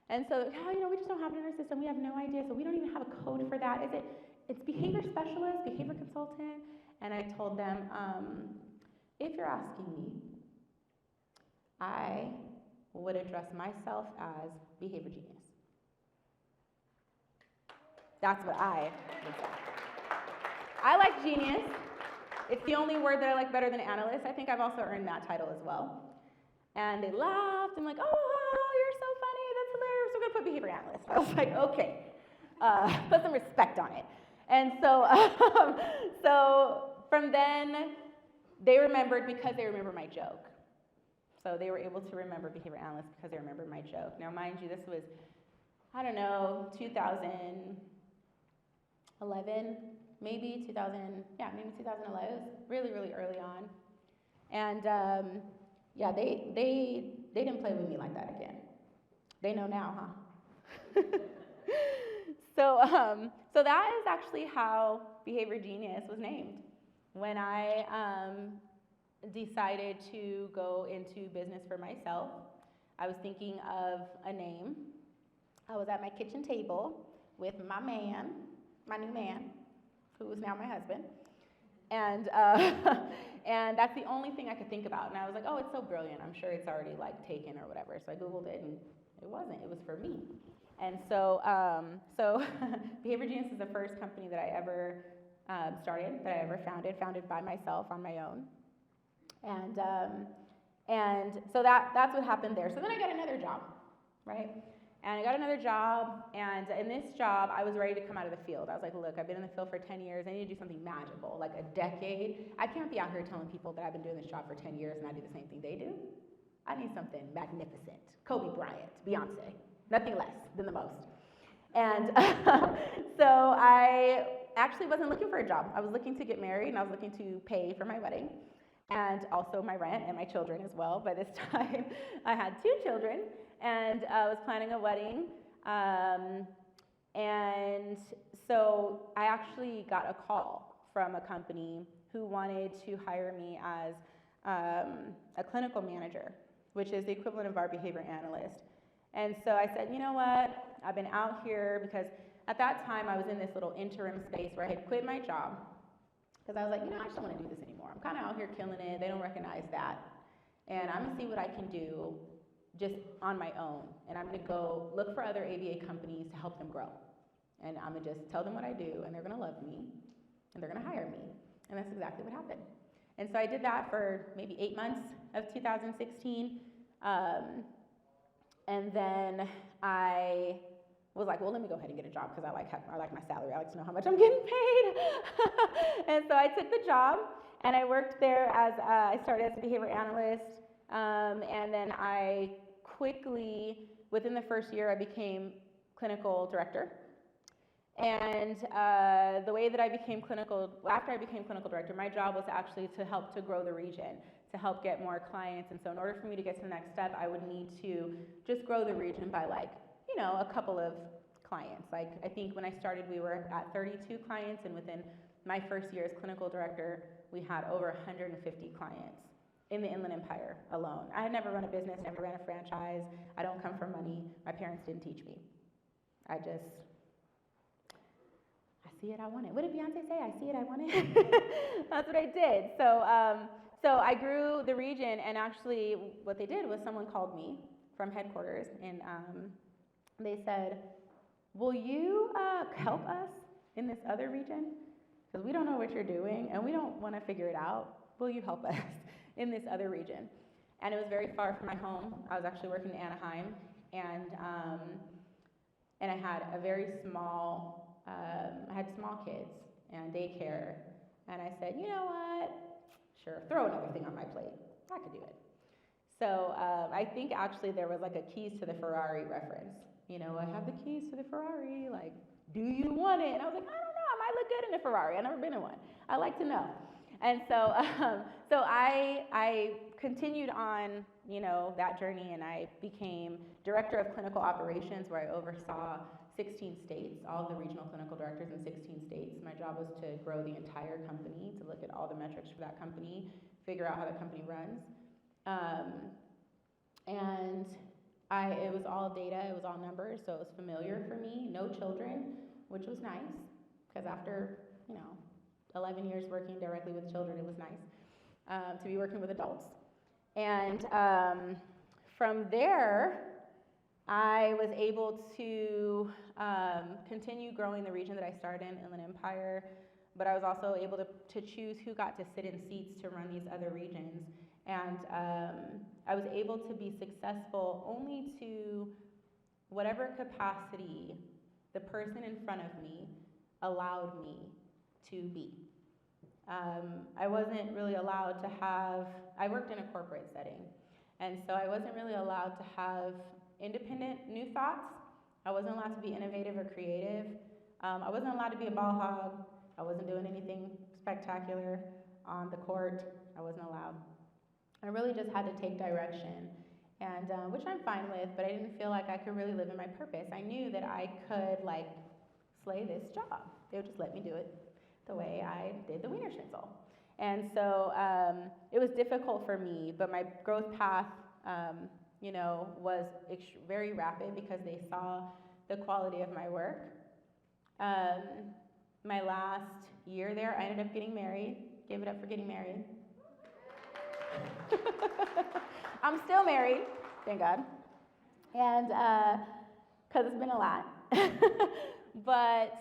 And so, we just don't have it in our system. We have no idea, so we don't even have a code for that. It's behavior specialist, behavior consultant? And I told them, if you're asking me, I would address myself as behavior genius. That's what I would say. I like genius. It's the only word that I like better than analyst. I think I've also earned that title as well. And they laughed and like, "Oh, you're so funny, that's hilarious, we're gonna put behavior analyst." I was like, okay, put some respect on it. And so, so from then, they remembered because they remember my joke. So they were able to remember behavior analyst because they remembered my joke. Now, mind you, this was, 2011, maybe 2011. It was really, really early on. And they didn't play with me like that again. They know now, huh? So that is actually how Behavior Genius was named. When I decided to go into business for myself, I was thinking of a name. I was at my kitchen table with my new man, who is now my husband. and and that's the only thing I could think about. And I was like, oh, it's so brilliant. I'm sure it's already like taken or whatever. So I Googled it, and it wasn't. It was for me. And so, Behavior Genius is the first company that I ever started, that I ever founded by myself on my own. And so that's what happened there. So then I got another job, right? And I got another job, and in this job, I was ready to come out of the field. I was like, look, I've been in the field for 10 years. I need to do something magical, like a decade. I can't be out here telling people that I've been doing this job for 10 years and I do the same thing they do. I need something magnificent. Kobe Bryant, Beyonce, nothing less than the most. And so I actually wasn't looking for a job. I was looking to get married, and I was looking to pay for my wedding, and also my rent and my children as well. By this time, I had 2 children, and I was planning a wedding. And so I actually got a call from a company who wanted to hire me as a clinical manager, which is the equivalent of our behavior analyst. And so I said, you know what, I've been out here, because at that time I was in this little interim space where I had quit my job, because I was like, you know, I just don't want to do this anymore. I'm kind of out here killing it. They don't recognize that. And I'm going to see what I can do just on my own. And I'm going to go look for other ABA companies to help them grow. And I'm going to just tell them what I do, and they're going to love me, and they're going to hire me. And that's exactly what happened. And so I did that for maybe 8 months of 2016. And then I was like, well, let me go ahead and get a job, because I like my salary. I like to know how much I'm getting paid. And so I took the job, and I worked there as I started as a behavior analyst. And then I quickly, within the first year, I became clinical director. And the way that I became after I became clinical director, my job was actually to help to grow the region, to help get more clients. And so in order for me to get to the next step, I would need to just grow the region by, like, you know, a couple of clients. Like, I think when I started, we were at 32 clients, and within my first year as clinical director, we had over 150 clients in the Inland Empire alone. I had never run a business, never ran a franchise. I don't come from money. My parents didn't teach me. I see it, I want it. What did Beyonce say? I see it, I want it. That's what I did. So I grew the region, and actually what they did was someone called me from headquarters, and they said, will you help us in this other region? Because we don't know what you're doing, and we don't want to figure it out. Will you help us in this other region? And it was very far from my home. I was actually working in Anaheim, and I had a very small, I had small kids and daycare, and I said, you know what, sure, throw another thing on my plate. I could do it. So I think actually there was like a keys to the Ferrari reference. You know, I have the keys to the Ferrari, like, do you want it? And I was like, I don't know, I might look good in a Ferrari. I've never been in one. I like to know. And so so I continued on, you know, that journey, and I became director of clinical operations, where I oversaw 16 states, all of the regional clinical directors in 16 states. My job was to grow the entire company, to look at all the metrics for that company, figure out how the company runs. It was all data, it was all numbers, so it was familiar for me. No children, which was nice, because after, you know, 11 years working directly with children, it was nice to be working with adults. And from there, I was able to continue growing the region that I started in, Inland Empire, but I was also able to choose who got to sit in seats to run these other regions. And I was able to be successful only to whatever capacity the person in front of me allowed me to be. I wasn't really allowed to I worked in a corporate setting, and so I wasn't really allowed to have independent new thoughts. I wasn't allowed to be innovative or creative. I wasn't allowed to be a ball hog. I wasn't doing anything spectacular on the court. I wasn't allowed. I really just had to take direction, and which I'm fine with, but I didn't feel like I could really live in my purpose. I knew that I could, like, slay this job. They would just let me do it the way I did the Wiener Schnitzel. And so it was difficult for me, but my growth path, you know, was very rapid, because they saw the quality of my work. My last year there, I ended up getting married. Give it up for getting married. I'm still married, thank God. And, because it's been a lot. But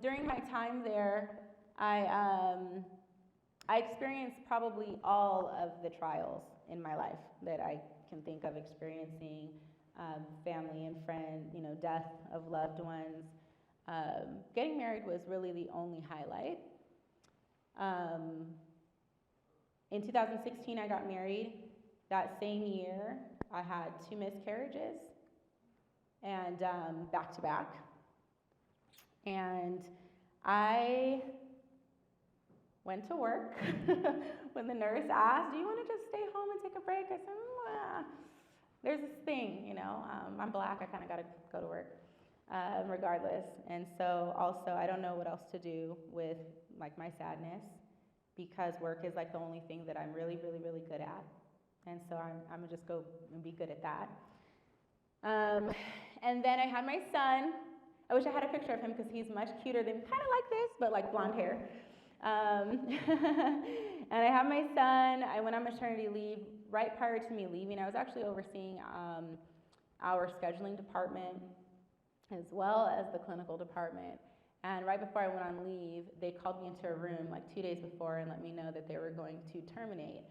during my time there, I experienced probably all of the trials in my life that I can think of experiencing, family and friend, death of loved ones. Getting married was really the only highlight. In 2016, I got married. That same year, I had 2 miscarriages, and back to back. And I went to work when the nurse asked, "Do you want to just stay home and take a break?" I said, there's this thing, I'm Black, I kind of got to go to work regardless. And so also, I don't know what else to do with like my sadness, because work is like the only thing that I'm really, really, really good at. And so I'm gonna just go and be good at that. And then I had my son. I wish I had a picture of him because he's much cuter than, kind of like this, but like blonde hair. And I had my son. I went on maternity leave. Right prior to me leaving, I was actually overseeing our scheduling department as well as the clinical department. And right before I went on leave, they called me into a room like 2 days before and let me know that they were going to terminate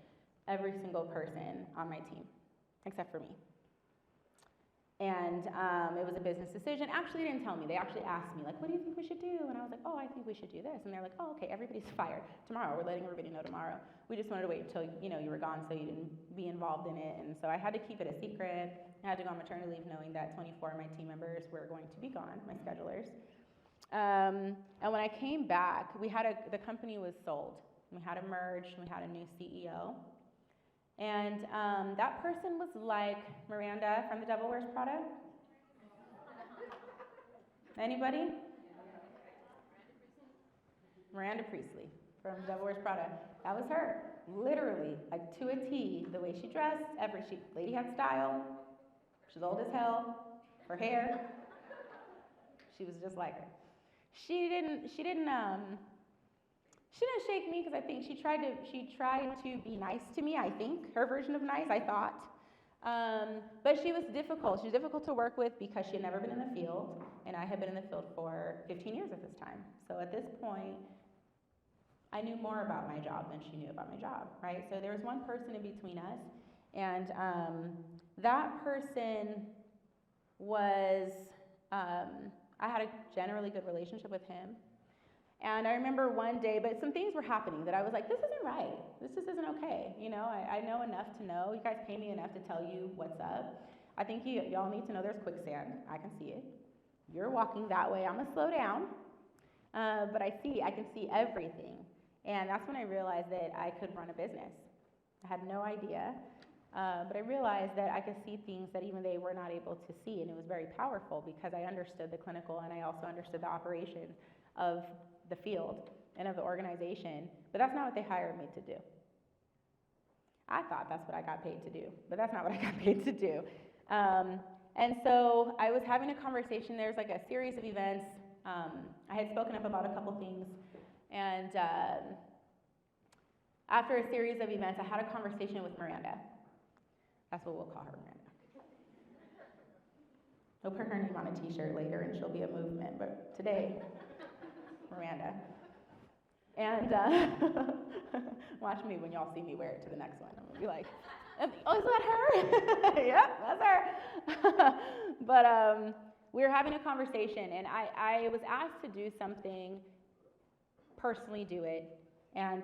every single person on my team, except for me. And it was a business decision. Actually, they didn't tell me. They actually asked me, like, what do you think we should do? And I was like, I think we should do this. And they're like, okay, everybody's fired tomorrow. We're letting everybody know tomorrow. We just wanted to wait until, you were gone so you didn't be involved in it. And so I had to keep it a secret. I had to go on maternity leave knowing that 24 of my team members were going to be gone, my schedulers. And when I came back, the company was sold. We had a merge, we had a new CEO. And that person was like Miranda from The Devil Wears Prada. Anybody? Miranda Priestley from The Devil Wears Prada. That was her, literally, like to a T, the way she dressed, lady had style. She's old as hell. Her hair, she was just like her. She didn't shake me because I think she tried to be nice to me, I think. Her version of nice, I thought. But she was difficult. She was difficult to work with because she had never been in the field, and I had been in the field for 15 years at this time. So at this point, I knew more about my job than she knew about my job, right? So there was one person in between us, and that person was, I had a generally good relationship with him. And I remember one day, but some things were happening that I was like, this isn't right. This just isn't okay. I know enough to know. You guys pay me enough to tell you what's up. I think y'all need to know there's quicksand. I can see it. You're walking that way. I'm going to slow down. But I can see everything. And that's when I realized that I could run a business. I had no idea. But I realized that I could see things that even they were not able to see. And it was very powerful because I understood the clinical and I also understood the operations of the field and of the organization, but that's not what they hired me to do. I thought that's what I got paid to do, but that's not what I got paid to do. And so I was having a conversation. There's like a series of events. I had spoken up about a couple things, and after a series of events, I had a conversation with Miranda. That's what we'll call her, Miranda. We'll put her name on a t-shirt later and she'll be a movement, but today, Miranda. And watch me when y'all see me wear it to the next one. I'm gonna be like, oh, is that her? Yep, that's her. But we were having a conversation and I was asked to do something, personally do it. And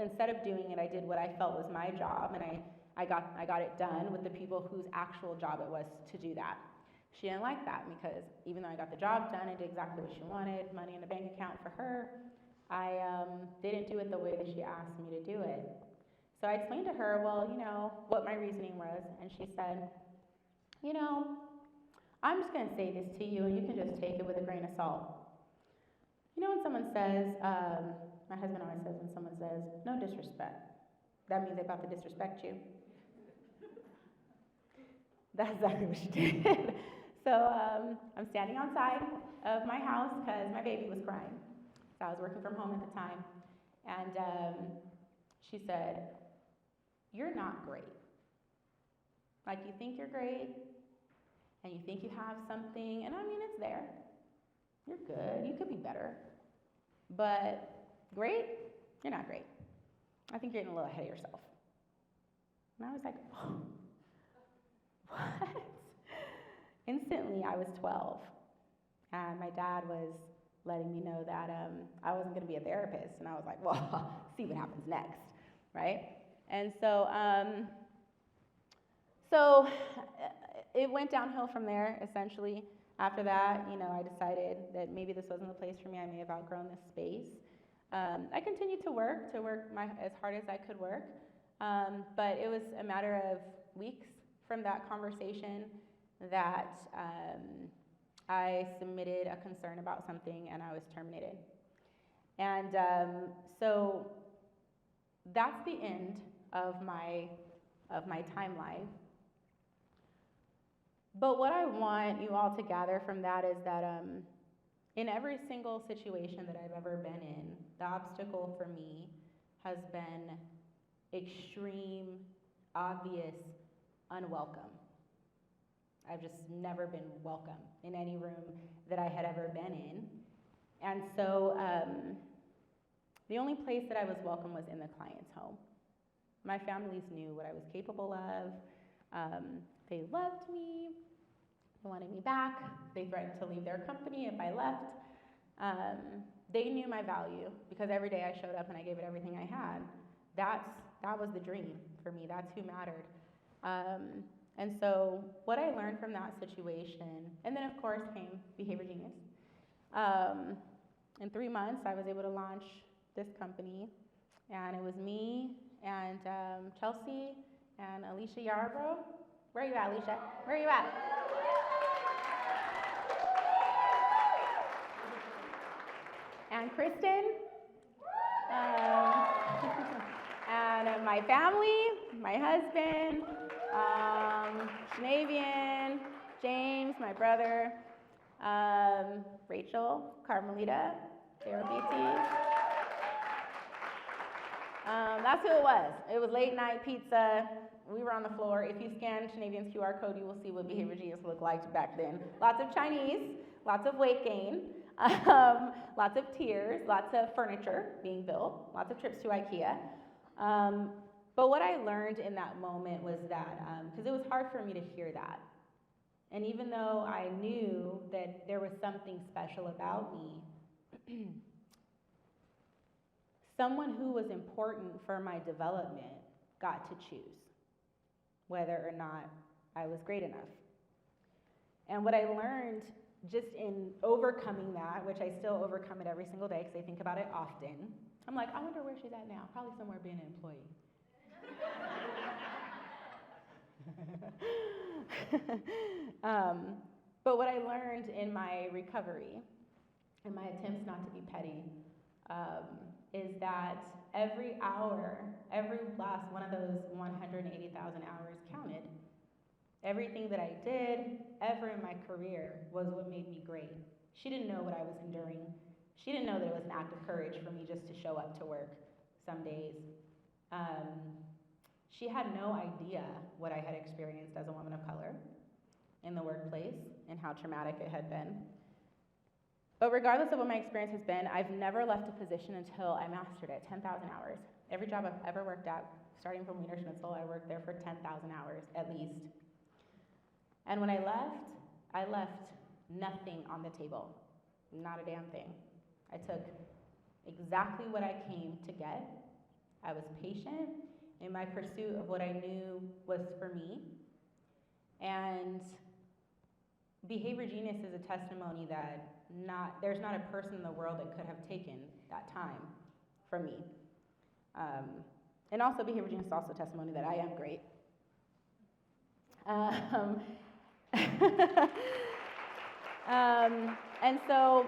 instead of doing it, I did what I felt was my job, and I got it done with the people whose actual job it was to do that. She didn't like that because even though I got the job done, I did exactly what she wanted, money in the bank account for her, I didn't do it the way that she asked me to do it. So I explained to her, well, what my reasoning was, and she said, I'm just going to say this to you, and you can just take it with a grain of salt. When someone says, my husband always says when someone says, no disrespect, that means they're about to disrespect you. That's exactly what she did. So I'm standing outside of my house because my baby was crying. So I was working from home at the time. And she said, "You're not great. Like, you think you're great, and you think you have something, and I mean, it's there. You're good, you could be better. But great? You're not great. I think you're getting a little ahead of yourself." And I was like, oh, what? Instantly, I was 12, and my dad was letting me know that I wasn't going to be a therapist, and I was like, well, see what happens next, right? And so it went downhill from there, essentially. After that, I decided that maybe this wasn't the place for me. I may have outgrown this space. I continued to work as hard as I could work, but it was a matter of weeks from that conversation that I submitted a concern about something and I was terminated. And so that's the end of my timeline. But what I want you all to gather from that is that in every single situation that I've ever been in, the obstacle for me has been extreme, obvious, unwelcome. I've just never been welcome in any room that I had ever been in. And so the only place that I was welcome was in the client's home. My families knew what I was capable of. They loved me, they wanted me back, they threatened to leave their company if I left. They knew my value because every day I showed up and I gave it everything I had. That was the dream for me, that's who mattered. And so what I learned from that situation, and then of course came Behavior Genius. In 3 months, I was able to launch this company, and it was me and Chelsea and Alicia Yarbrough. Where are you at, Alicia? Where are you at? And Kristen, and my family, my husband, Shanavian, James, my brother, Rachel, Carmelita, JRBT. That's who it was. It was late night pizza. We were on the floor. If you scan Shanavian's QR code, you will see what Behavior Genius looked like back then. Lots of Chinese, lots of weight gain, lots of tears, lots of furniture being built, lots of trips to IKEA. But what I learned in that moment was that, because it was hard for me to hear that. And even though I knew that there was something special about me, someone who was important for my development got to choose whether or not I was great enough. And what I learned just in overcoming that, which I still overcome it every single day because I think about it often, I'm like, I wonder where she's at now, probably somewhere being an employee. But what I learned in my recovery, in my attempts not to be petty, is that every hour, every last one of those 180,000 hours counted. Everything that I did ever in my career was what made me great. She didn't know what I was enduring. She didn't know that it was an act of courage for me just to show up to work some days. She had no idea what I had experienced as a woman of color in the workplace and how traumatic it had been. But regardless of what my experience has been, I've never left a position until I mastered it, 10,000 hours. Every job I've ever worked at, starting from Wiener Schnitzel, I worked there for 10,000 hours at least. And when I left nothing on the table, not a damn thing. I took exactly what I came to get. I was patient in my pursuit of what I knew was for me. And Behavior Genius is a testimony that there's not a person in the world that could have taken that time from me. And also Behavior Genius is also a testimony that I am great. And so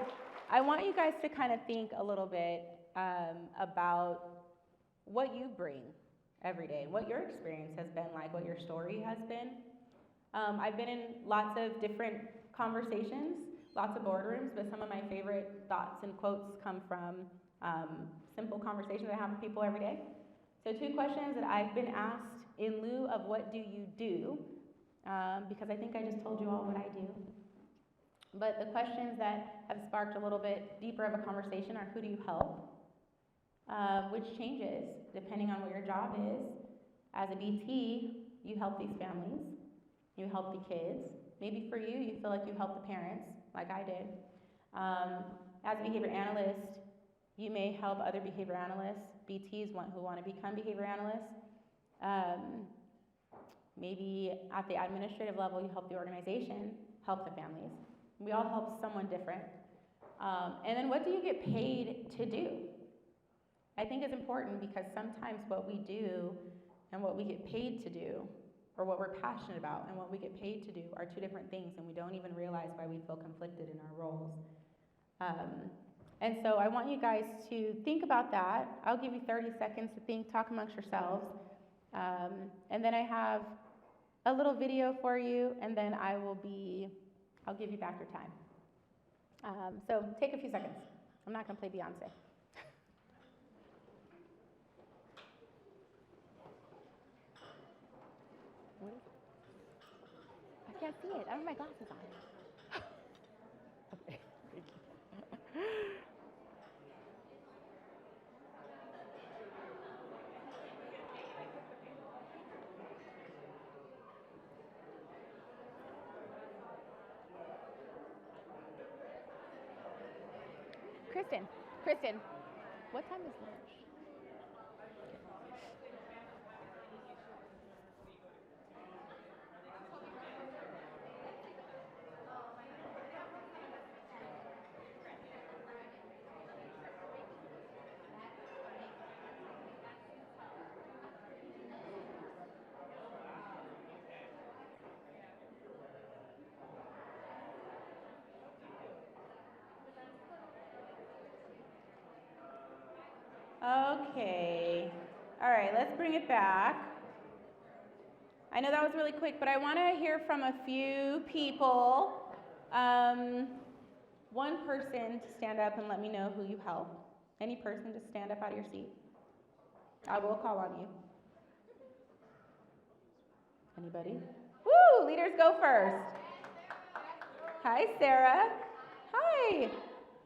I want you guys to kind of think a little bit about what you bring every day, what your experience has been like, what your story has been. I've been in lots of different conversations, lots of boardrooms, but some of my favorite thoughts and quotes come from Simple conversations I have with people every day. So 2 questions that I've been asked in lieu of what do you do, because I think I just told you all what I do. But the questions that have sparked a little bit deeper of a conversation are who do you help? Which changes depending on what your job is. As a BT, you help these families, you help the kids. Maybe for you, you feel like you help the parents, like I did. As a behavior analyst, you may help other behavior analysts, BTs who want to become behavior analysts. Maybe at the administrative level, you help the organization, help the families. We all help someone different. And then what do you get paid to do? I think it's important because sometimes what we do and what we get paid to do, or what we're passionate about and what we get paid to do, are 2 different things, and we don't even realize why we feel conflicted in our roles. And so I want you guys to think about that. I'll give you 30 seconds to think, talk amongst yourselves. And then I have a little video for you, and then I'll give you back your time. So take a few seconds. I'm not gonna play Beyonce. What is it? I can't see it. I don't have my glasses on. Okay, thank you. Kristen, what time is lunch? Okay. All right, let's bring it back. I know that was really quick, but I want to hear from a few people. One person to stand up and let me know who you help. Any person, just stand up out of your seat. I will call on you. Anybody? Woo! Leaders go first. Hi, Sarah. Hi.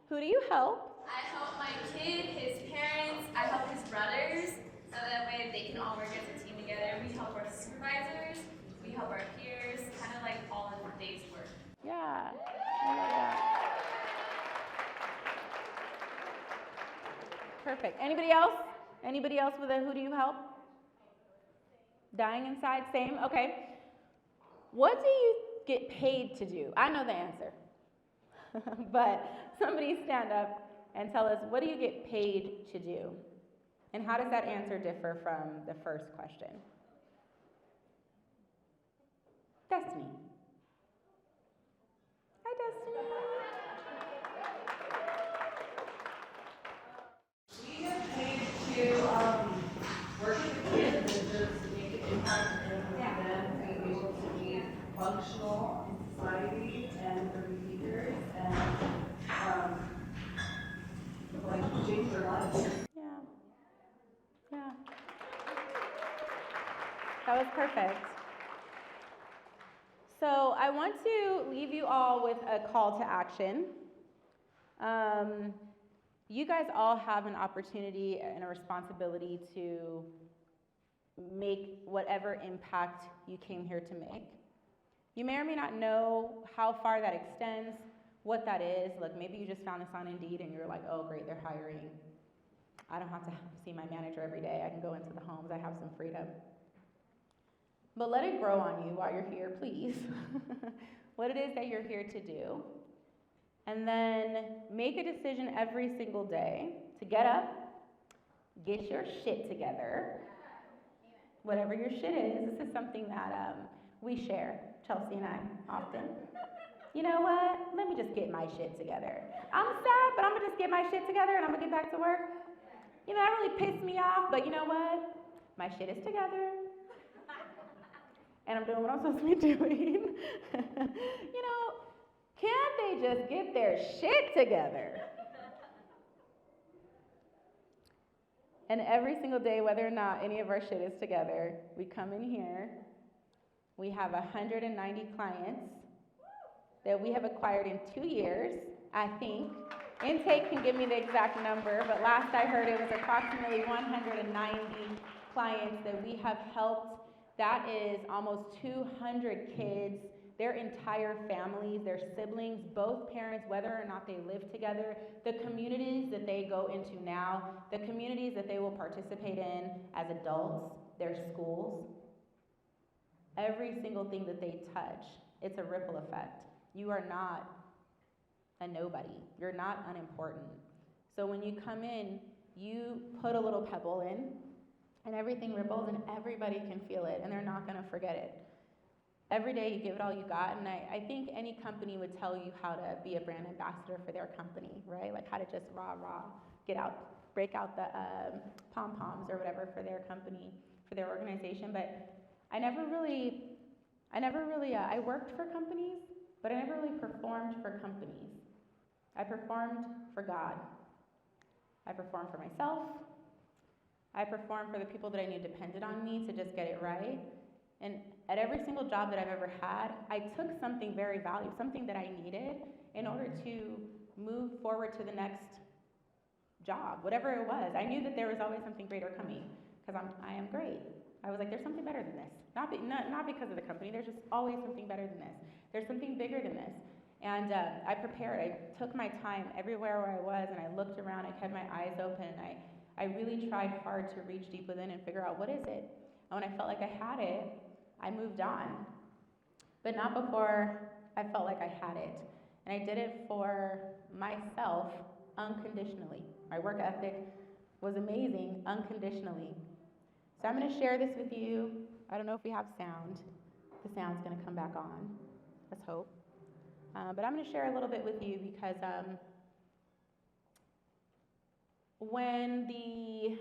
Who do you help? I help my kid, his parents, I help his brothers, so that way they can all work as a team together. We help our supervisors, we help our peers, kind of like all in the day's work. Yeah, I love that. Perfect. Anybody else? Anybody else with a who do you help? Dying inside, same, okay. What do you get paid to do? I know the answer, but somebody stand up and tell us, what do you get paid to do? And how does that answer differ from the first question? Destiny. Hi, Destiny. We get paid to work with the kids and just make an impact in them, being able to be functional in society and their behaviors and like change their lives. Yeah. Yeah. That was perfect. So I want to leave you all with a call to action. You guys all have an opportunity and a responsibility to make whatever impact you came here to make. You may or may not know how far that extends, what that is. Like maybe you just found this on Indeed and you're like, oh great, they're hiring. I don't have to see my manager every day. I can go into the homes, I have some freedom. But let it grow on you while you're here, please. What it is that you're here to do. And then make a decision every single day to get up, get your shit together. Whatever your shit is, this is something that we share, Chelsea and I, often. You know what? Let me just get my shit together. I'm sad, but I'm gonna just get my shit together and I'm gonna get back to work. You know, that really pissed me off, but you know what? My shit is together. And I'm doing what I'm supposed to be doing. You know, can they just get their shit together? And every single day, whether or not any of our shit is together, we come in here. We have 190 clients that we have acquired in 2 years, I think. Intake can give me the exact number, but last I heard it was approximately 190 clients that we have helped. That is almost 200 kids, their entire families, their siblings, both parents, whether or not they live together, the communities that they go into now, the communities that they will participate in as adults, their schools. Every single thing that they touch, it's a ripple effect. You are not a nobody. You're not unimportant. So when you come in, you put a little pebble in, and everything ripples, and everybody can feel it, and they're not going to forget it. Every day you give it all you got, and I think any company would tell you how to be a brand ambassador for their company, right? Like how to just break out the pom-poms or whatever for their company, for their organization. But I worked for companies, but I never really performed for companies. I performed for God. I performed for myself. I performed for the people that I knew depended on me to just get it right. And at every single job that I've ever had, I took something very valuable, something that I needed in order to move forward to the next job, whatever it was. I knew that there was always something greater coming because I am great. I was like, there's something better than this. Not because of the company, there's just always something better than this. There's something bigger than this. And I prepared, I took my time everywhere where I was, and I looked around, I kept my eyes open, I really tried hard to reach deep within and figure out what is it. And when I felt like I had it, I moved on. But not before I felt like I had it. And I did it for myself unconditionally. My work ethic was amazing unconditionally. So I'm going to share this with you. I don't know if we have sound. The sound's going to come back on. Let's hope. But I'm going to share a little bit with you because when the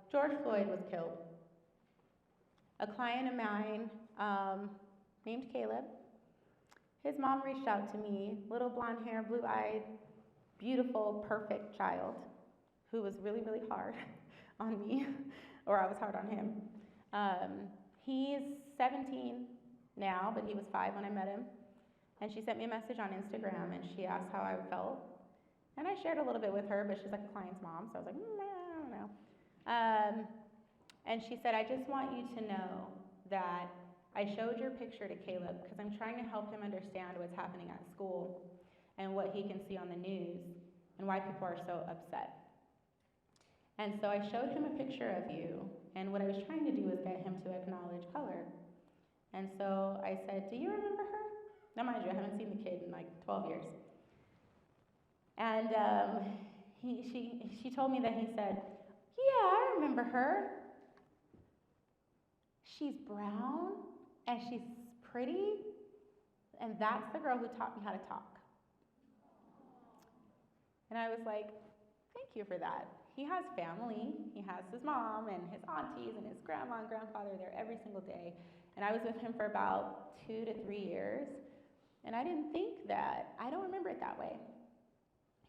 George Floyd was killed, a client of mine named Caleb, his mom reached out to me, little blonde hair, blue-eyed, beautiful, perfect child who was really, really hard on me, or I was hard on him. He's 17 now, but he was 5 when I met him. And she sent me a message on Instagram, and she asked how I felt. And I shared a little bit with her, but she's like a client's mom, so I was like, I don't know. And she said, I just want you to know that I showed your picture to Caleb because I'm trying to help him understand what's happening at school and what he can see on the news and why people are so upset. And so I showed him a picture of you, and what I was trying to do was get him to acknowledge color. And so I said, do you remember her? Now, mind you, I haven't seen the kid in like 12 years. And she told me that he said, yeah, I remember her. She's brown, and she's pretty, and that's the girl who taught me how to talk. And I was like, thank you for that. He has family. He has his mom and his aunties and his grandma and grandfather there every single day. And I was with him for about 2 to 3 years. And I didn't think that, I don't remember it that way.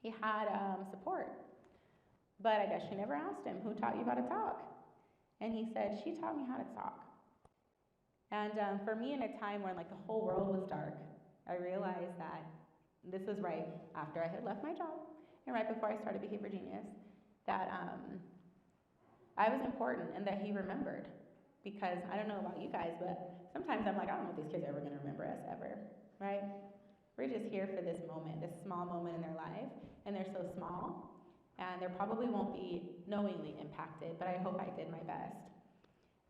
He had support. But I guess she never asked him, who taught you how to talk? And he said, she taught me how to talk. And for me, in a time when like the whole world was dark, I realized that this was right after I had left my job and right before I started Behavior Genius, that I was important and that he remembered. Because I don't know about you guys, but sometimes I'm like, I don't know if these kids are ever going to remember us ever, right? We're just here for this moment, this small moment in their life, and they're so small, and they probably won't be knowingly impacted, but I hope I did my best.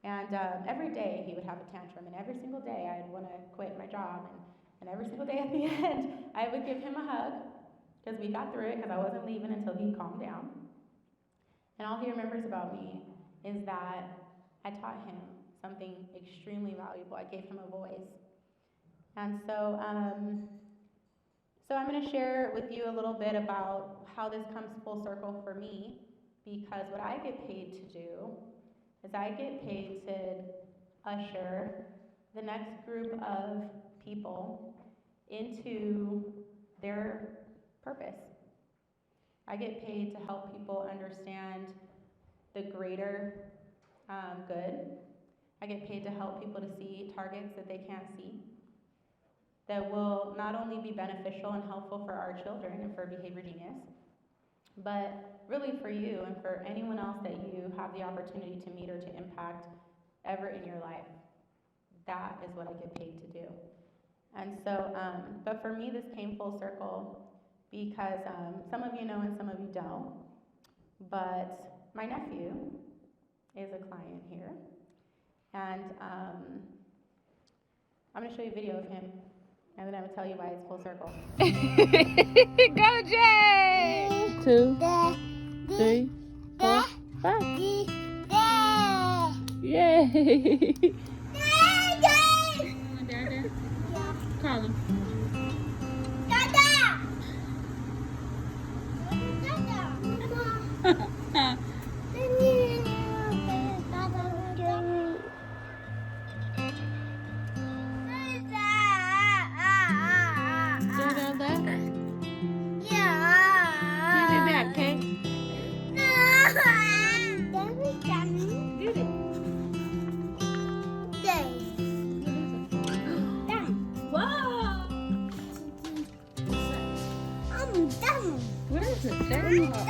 And every day he would have a tantrum, and every single day I'd want to quit my job, and every single day at the end I would give him a hug, because we got through it, because I wasn't leaving until he calmed down. And all he remembers about me is that I taught him something extremely valuable. I gave him a voice. And so I'm going to share with you a little bit about how this comes full circle for me, because what I get paid to do is I get paid to usher the next group of people into their purpose. I get paid to help people understand the greater good. I get paid to help people to see targets that they can't see, that will not only be beneficial and helpful for our children and for Behavior Genius, but really for you and for anyone else that you have the opportunity to meet or to impact ever in your life. That is what I get paid to do. And so, but for me, this came full circle because some of you know and some of you don't, but my nephew is a client here. And I'm going to show you a video of him, and then I'm going to tell you why it's full circle. Go, Jay! 2, 3, 4, 5. Yay! Dada. Call him.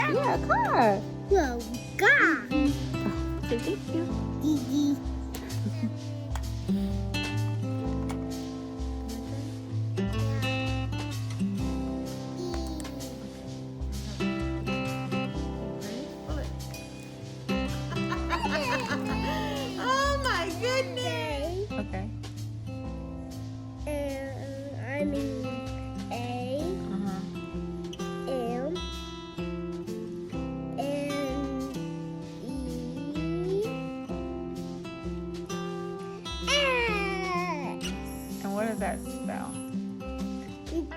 Yeah, a car. Well, God. Thank you. Oh my goodness. Okay. I mean A. M. N. E. S. And what does that spell?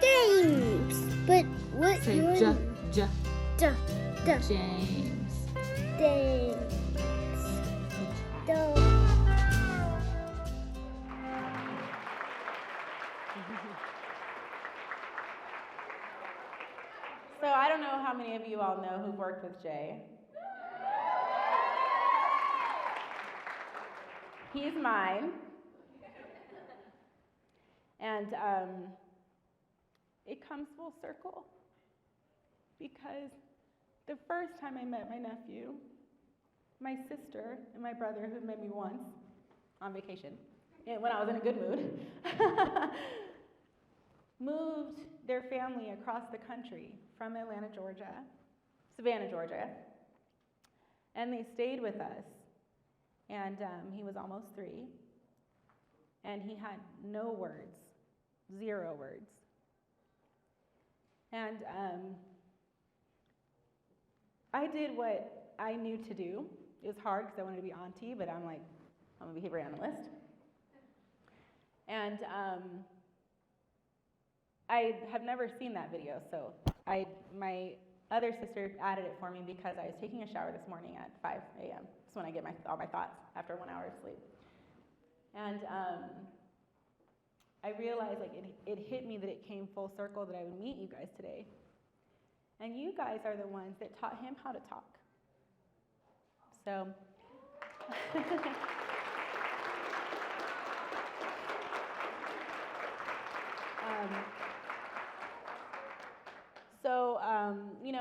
James. But what Say your J. James. James. So I don't know how many of you all know who've worked with Jay. He's mine. And it comes full circle because the first time I met my nephew, my sister and my brother, who met me once on vacation, when I was in a good mood, moved their family across the country from Savannah, Georgia, and they stayed with us. And he was almost 3, and he had no words, 0 words. And I did what I knew to do. It was hard because I wanted to be auntie, but I'm a behavior analyst. And I have never seen that video, so my other sister added it for me because I was taking a shower this morning at 5 a.m. That's when I get all my thoughts after 1 hour of sleep. And I realized it hit me that it came full circle that I would meet you guys today. And you guys are the ones that taught him how to talk. So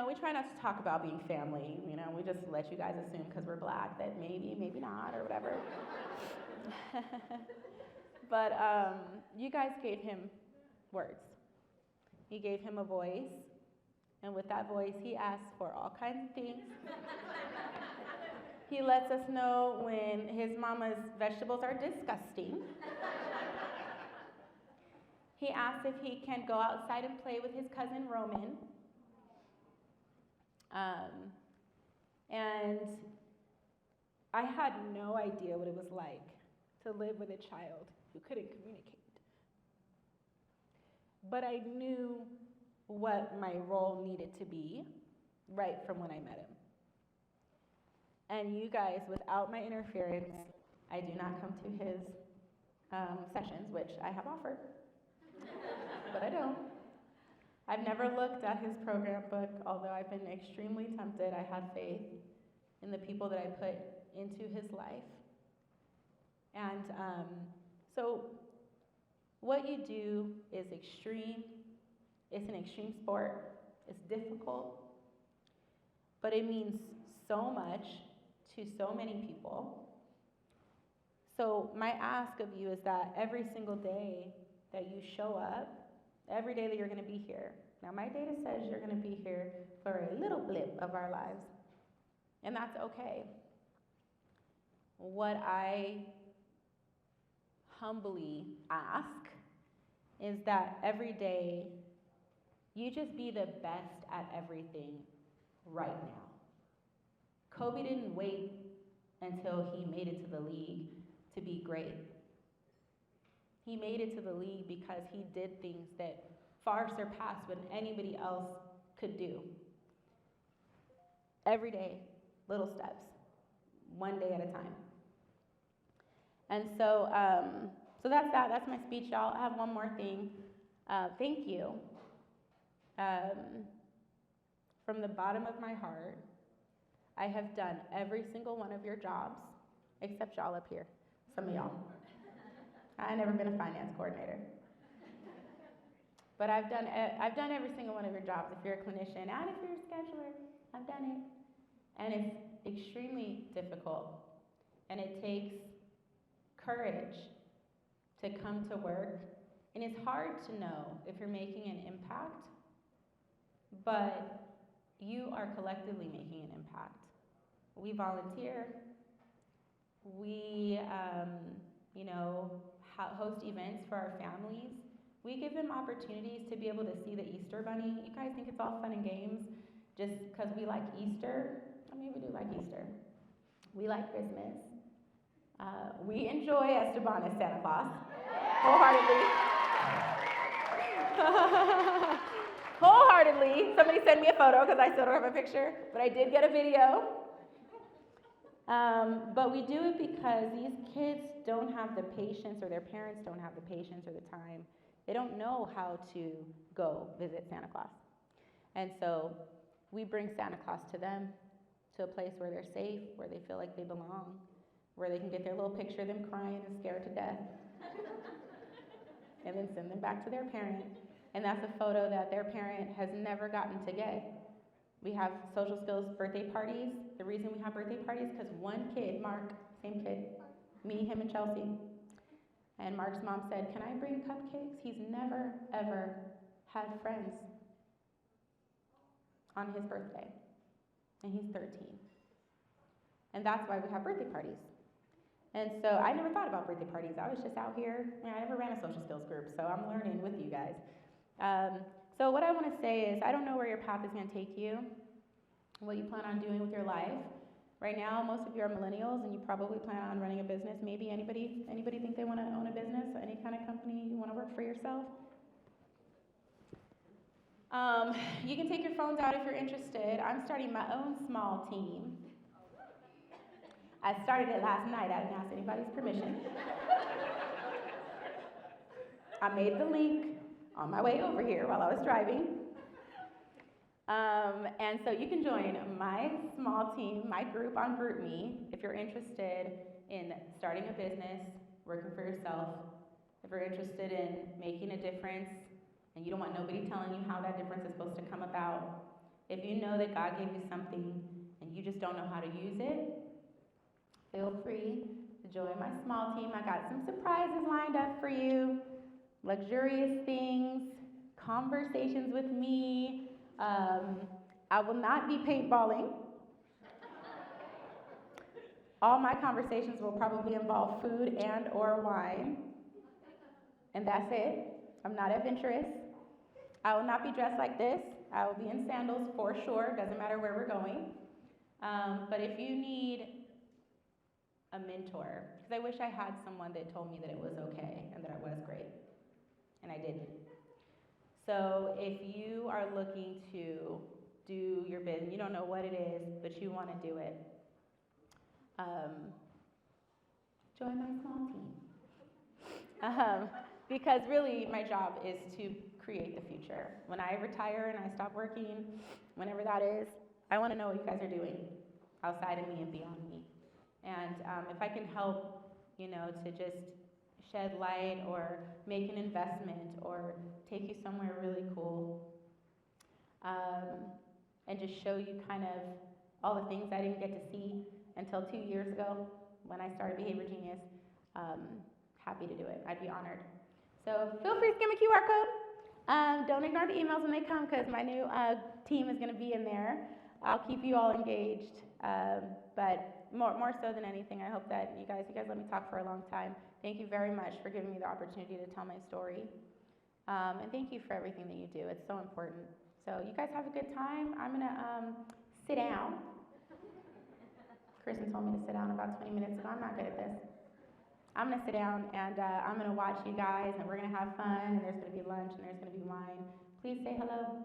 we try not to talk about being family. We just let you guys assume because we're black that maybe not, or whatever. But you guys gave him words. He gave him a voice, and with that voice, he asks for all kinds of things. He lets us know when his mama's vegetables are disgusting. He asks if he can go outside and play with his cousin Roman. And I had no idea what it was like to live with a child who couldn't communicate. But I knew what my role needed to be right from when I met him. And you guys, without my interference, I do not come to his sessions, which I have offered, but I don't. I've never looked at his program book, although I've been extremely tempted. I had faith. in the people that I put into his life. And so what you do is extreme. It's an extreme sport. It's difficult, but it means so much to so many people. So my ask of you is that every single day that you show up, every day that you're going to be here. Now my data says you're going to be here for a little blip of our lives, and that's okay. What I humbly ask is that every day you just be the best at everything right now. Kobe didn't wait until he made it to the league to be great. He made it to the league because he did things that far surpassed what anybody else could do. Every day, little steps, one day at a time. And so, so that's that. That's my speech, y'all. I have one more thing. Thank you. From the bottom of my heart, I have done every single one of your jobs, except y'all up here, some of y'all. I've never been a finance coordinator. But I've done every single one of your jobs. If you're a clinician and if you're a scheduler, I've done it. And it's extremely difficult. And it takes courage to come to work. And it's hard to know if you're making an impact, but you are collectively making an impact. We volunteer. We, host events for our families. We give them opportunities to be able to see the Easter Bunny. You guys think it's all fun and games just because we like Easter? I mean, we do like Easter. We like Christmas. We enjoy Esteban as Santa Claus, wholeheartedly. Wholeheartedly. Somebody sent me a photo because I still don't have a picture, but I did get a video. But we do it because these kids don't have the patience, or their parents don't have the patience or the time. They don't know how to go visit Santa Claus. And so we bring Santa Claus to them, to a place where they're safe, where they feel like they belong, where they can get their little picture of them crying and scared to death, and then send them back to their parent. And that's a photo that their parent has never gotten to get. We have social skills birthday parties. The reason we have birthday parties is because one kid, Mark, same kid, me, him, and Chelsea. And Mark's mom said, "Can I bring cupcakes?" He's never, ever had friends on his birthday. And he's 13. And that's why we have birthday parties. And so I never thought about birthday parties. I was just out here. I never ran a social skills group, so I'm learning with you guys. So what I want to say is, I don't know where your path is going to take you, what you plan on doing with your life. Right now, most of you are millennials, and you probably plan on running a business. Maybe anybody think they want to own a business, any kind of company, you want to work for yourself? You can take your phones out if you're interested. I'm starting my own small team. I started it last night. I didn't ask anybody's permission. I made the link on my way over here while I was driving. And so you can join my small team, my group on GroupMe, if you're interested in starting a business, working for yourself, if you're interested in making a difference, and you don't want nobody telling you how that difference is supposed to come about. If you know that God gave you something and you just don't know how to use it, feel free to join my small team. I got some surprises lined up for you, luxurious things, conversations with me. I will not be paintballing. All my conversations will probably involve food and or wine. And that's it. I'm not adventurous. I will not be dressed like this. I will be in sandals for sure. Doesn't matter where we're going. But if you need a mentor, because I wish I had someone that told me that it was okay and that I was great, and I didn't. So if you are looking to do your business, you don't know what it is, but you want to do it, join my small team. Because really my job is to create the future. When I retire and I stop working, whenever that is, I want to know what you guys are doing. outside of me and beyond me. And if I can help, you know, to just shed light or make an investment or take you somewhere really cool, and just show you kind of all the things I didn't get to see until 2 years ago when I started Behavior Genius, happy to do it. I'd be honored. So feel free to scan my QR code. Don't ignore the emails when they come because my new team is going to be in there. I'll keep you all engaged, but more so than anything, I hope that you guys let me talk for a long time. Thank you very much for giving me the opportunity to tell my story. And thank you for everything that you do. It's so important. So you guys have a good time. I'm going to sit down. Kristen told me to sit down about 20 minutes ago. I'm not good at this. I'm going to sit down and I'm going to watch you guys and we're going to have fun and there's going to be lunch and there's going to be wine. Please say hello.